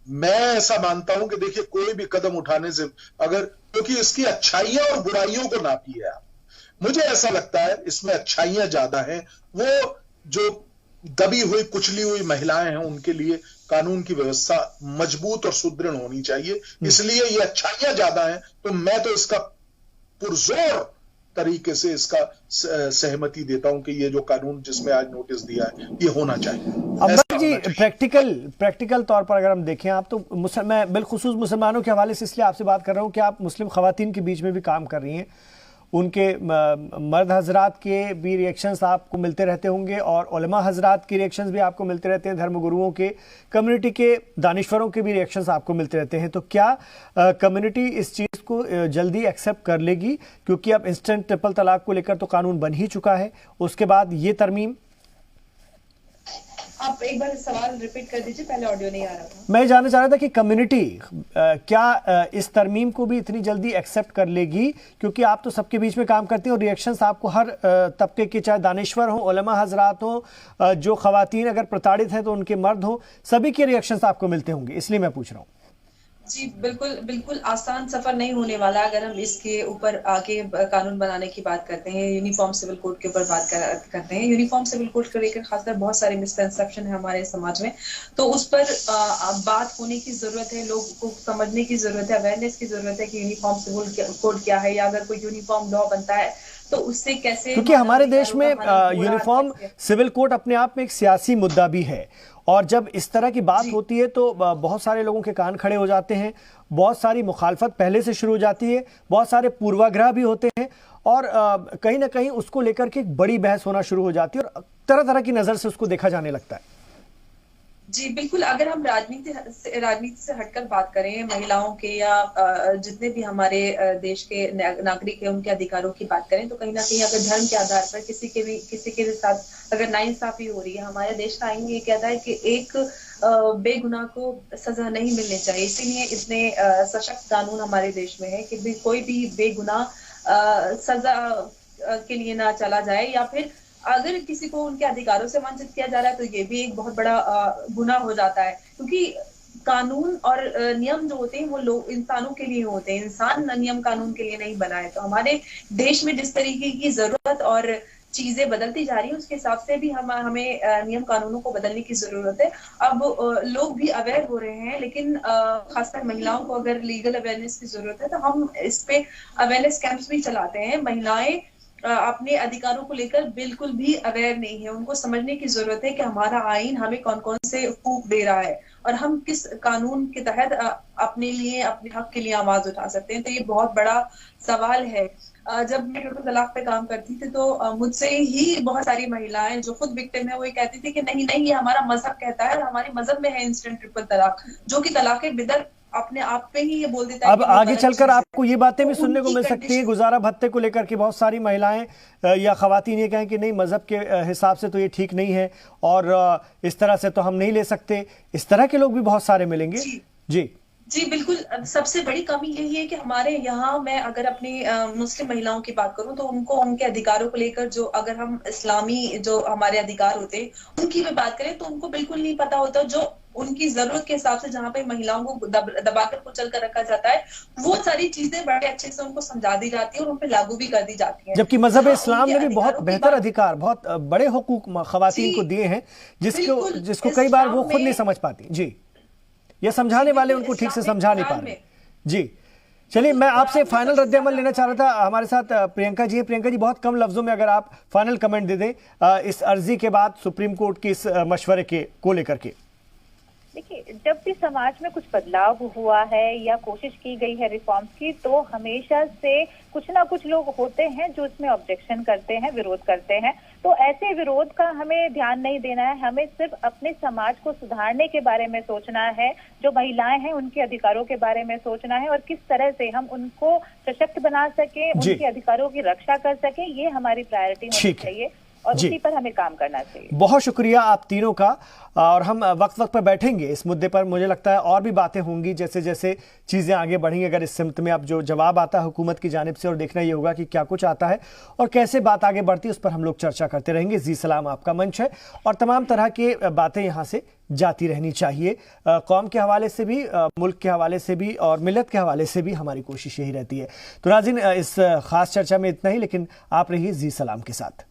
मैं ऐसा मानता हूं कि देखिए, कोई भी कदम उठाने से अगर, क्योंकि इसकी अच्छाइयां और बुराइयों को नापिए आप, मुझे ऐसा लगता है इसमें अच्छाइयां ज्यादा हैं। वो जो दबी हुई कुचली हुई महिलाएं हैं उनके लिए कानून की व्यवस्था मजबूत और सुदृढ़ होनी चाहिए, इसलिए ये अच्छाइयां ज्यादा हैं। तो मैं तो इसका पुरजोर तरीके से इसका सहमति देता हूं कि ये जो कानून जिसमें आज नोटिस दिया है ये होना चाहिए। अंबर जी, प्रैक्टिकल तौर पर अगर हम देखें, आप तो मैं बिलखुसूस मुसलमानों के हवाले से इसलिए आपसे बात कर रहा हूं कि आप मुस्लिम खवातीन के बीच में भी काम कर रही हैं, उनके मर्द हजरात के भी रिएक्शंस आपको मिलते रहते होंगे और उलमा हजरात के रिएक्शंस भी आपको मिलते रहते हैं, धर्मगुरुओं के, कम्युनिटी के दानिश्वरों के भी रिएक्शंस आपको मिलते रहते हैं। तो क्या कम्युनिटी इस चीज़ को जल्दी एक्सेप्ट कर लेगी, क्योंकि अब इंस्टेंट ट्रिपल तलाक को लेकर तो कानून बन ही चुका है, उसके बाद ये तरमीम? आप एक बार सवाल रिपीट कर दीजिए, पहले ऑडियो नहीं आ रहा था। मैं जानना चाह रहा था कि कम्युनिटी क्या इस तरमीम को भी इतनी जल्दी एक्सेप्ट कर लेगी, क्योंकि आप तो सबके बीच में काम करते हैं और रिएक्शंस आपको हर तबके के, चाहे दानिश्वर हो, उलमा हजरात हो, जो खवातीन अगर प्रताड़ित हैं तो उनके मर्द हो, सभी के रिएक्शंस आपको मिलते होंगे, इसलिए मैं पूछ रहा हूँ। जी बिल्कुल आसान सफर नहीं होने वाला अगर हम इसके ऊपर आगे कानून बनाने की बात करते हैं, यूनिफॉर्म सिविल कोड के ऊपर बात करते हैं। यूनिफॉर्म सिविल कोड को लेकर खासकर बहुत सारे मिसकंसेप्शन है हमारे समाज में, तो उस पर बात होने की जरूरत है, लोगों को समझने की जरूरत है, अवेयरनेस की जरूरत है कि यूनिफॉर्म सिविल कोड क्या है, या अगर कोई यूनिफॉर्म लॉ बनता है तो उससे कैसे, क्योंकि हमारे देश में यूनिफॉर्म सिविल कोड अपने आप में एक सियासी मुद्दा भी है, और जब इस तरह की बात होती है तो बहुत सारे लोगों के कान खड़े हो जाते हैं, बहुत सारी मुखालफत पहले से शुरू हो जाती है, बहुत सारे पूर्वाग्रह भी होते हैं, और कहीं ना कहीं उसको लेकर के एक बड़ी बहस होना शुरू हो जाती है और तरह तरह की नजर से उसको देखा जाने लगता है। जी बिल्कुल, अगर हम राजनीति से हटकर बात करें, महिलाओं के या जितने भी हमारे देश के नागरिक हैं उनके अधिकारों की बात करें, तो कहीं ना कहीं अगर धर्म के आधार पर किसी के साथ अगर नाइंसाफी हो रही है, हमारे देश का आईन ये कहता है कि एक बेगुनाह को सजा नहीं मिलनी चाहिए। इसीलिए इतने सशक्त कानून हमारे देश में है कि कोई भी बेगुनाह सजा के लिए ना चला जाए, या फिर अगर किसी को उनके अधिकारों से वंचित किया जा रहा है तो ये भी एक बहुत बड़ा गुनाह हो जाता है। क्योंकि कानून और नियम जो होते हैं वो लोग इंसानों के लिए होते हैं, इंसान नियम कानून के लिए नहीं बना है। तो हमारे देश में जिस तरीके की जरूरत और चीजें बदलती जा रही है उसके हिसाब से भी हमें नियम कानूनों को बदलने की जरूरत है। अब लोग भी अवेयर हो रहे हैं, लेकिन खासकर महिलाओं को अगर लीगल अवेयरनेस की जरूरत है तो हम इस पे अवेयरनेस कैंप्स भी चलाते हैं। महिलाएं अपने अधिकारों को लेकर बिल्कुल भी अवेयर नहीं है, उनको समझने की जरूरत है कि हमारा आईन हमें कौन कौन से हकूक दे रहा है और हम किस कानून के तहत अपने लिए, अपने हक के लिए आवाज उठा सकते हैं। तो ये बहुत बड़ा सवाल है। जब मैं ट्रिपल तलाक पे काम करती थी तो मुझसे ही बहुत सारी महिलाएं जो खुद विक्टिम है वो ये कहती थी कि नहीं नहीं, ये हमारा मजहब कहता है और हमारे मजहब में है इंस्टेंट ट्रिपल तलाक, जो कि तलाक बिदर अपने आप पे ही ये बोल देता है। अब आगे चलकर आपको ये बातें भी सुनने को मिल सकती है गुजारा भत्ते को लेकर के बहुत सारी महिलाएं या खवातीन ये कहें कि नहीं, मजहब के हिसाब से तो ये ठीक नहीं है और इस तरह से तो हम नहीं ले सकते। इस तरह के लोग भी बहुत सारे मिलेंगे। जी जी बिल्कुल। सबसे बड़ी कमी यही है कि हमारे यहाँ, मैं अगर अपनी मुस्लिम महिलाओं की बात करूं तो उनको उनके अधिकारों को लेकर, जो अगर हम इस्लामी जो हमारे अधिकार होते हैं उनकी भी बात करें तो उनको बिल्कुल नहीं पता होता। जो उनकी जरूरत के हिसाब से जहाँ पे महिलाओं को दबाकर कुचल कर रखा जाता है वो सारी चीजें बड़े अच्छे से उनको समझा दी जाती है और उन पर लागू भी कर दी जाती है। जबकि मजहब इस्लाम ने भी बहुत बेहतर अधिकार, बहुत बड़े हुकूक खवातीन को दिए हैं जिसको कई बार वो खुद नहीं समझ पाती। जी, ये समझाने वाले उनको ठीक से समझा नहीं पा रहे। जी चलिए, मैं आपसे फाइनल रद्द-ए-अमल लेना चाह रहा था। हमारे साथ प्रियंका जी है। प्रियंका जी, बहुत कम लफ्जों में अगर आप फाइनल कमेंट दे दें इस अर्जी के बाद सुप्रीम कोर्ट के इस मशवरे को लेकर के। देखिए, जब भी समाज में कुछ बदलाव हुआ है या कोशिश की गई है रिफॉर्म्स की, तो हमेशा से कुछ ना कुछ लोग होते हैं जो इसमें ऑब्जेक्शन करते हैं, विरोध करते हैं। तो ऐसे विरोध का हमें ध्यान नहीं देना है, हमें सिर्फ अपने समाज को सुधारने के बारे में सोचना है, जो महिलाएं हैं उनके अधिकारों के बारे में सोचना है और किस तरह से हम उनको सशक्त बना सकें, उनके अधिकारों की रक्षा कर सकें, ये हमारी प्रायोरिटी होनी चाहिए और उसी पर हमें काम करना चाहिए। बहुत शुक्रिया आप तीनों का, और हम वक्त वक्त पर बैठेंगे इस मुद्दे पर। मुझे लगता है और भी बातें होंगी जैसे जैसे चीज़ें आगे बढ़ेंगी। अगर इस सिमत में अब जो जवाब आता है हुकूमत की जानिब से, और देखना ये होगा कि क्या कुछ आता है और कैसे बात आगे बढ़ती है, उस पर हम लोग चर्चा करते रहेंगे। जी सलाम आपका मंच है और तमाम तरह के बातें यहाँ से जाती रहनी चाहिए। कौम के हवाले से भी, मुल्क के हवाले से भी और मिलत के हवाले से भी हमारी कोशिश यही रहती है। तो नाज़रीन, इस खास चर्चा में इतना ही, लेकिन आप रहिए जी सलाम के साथ।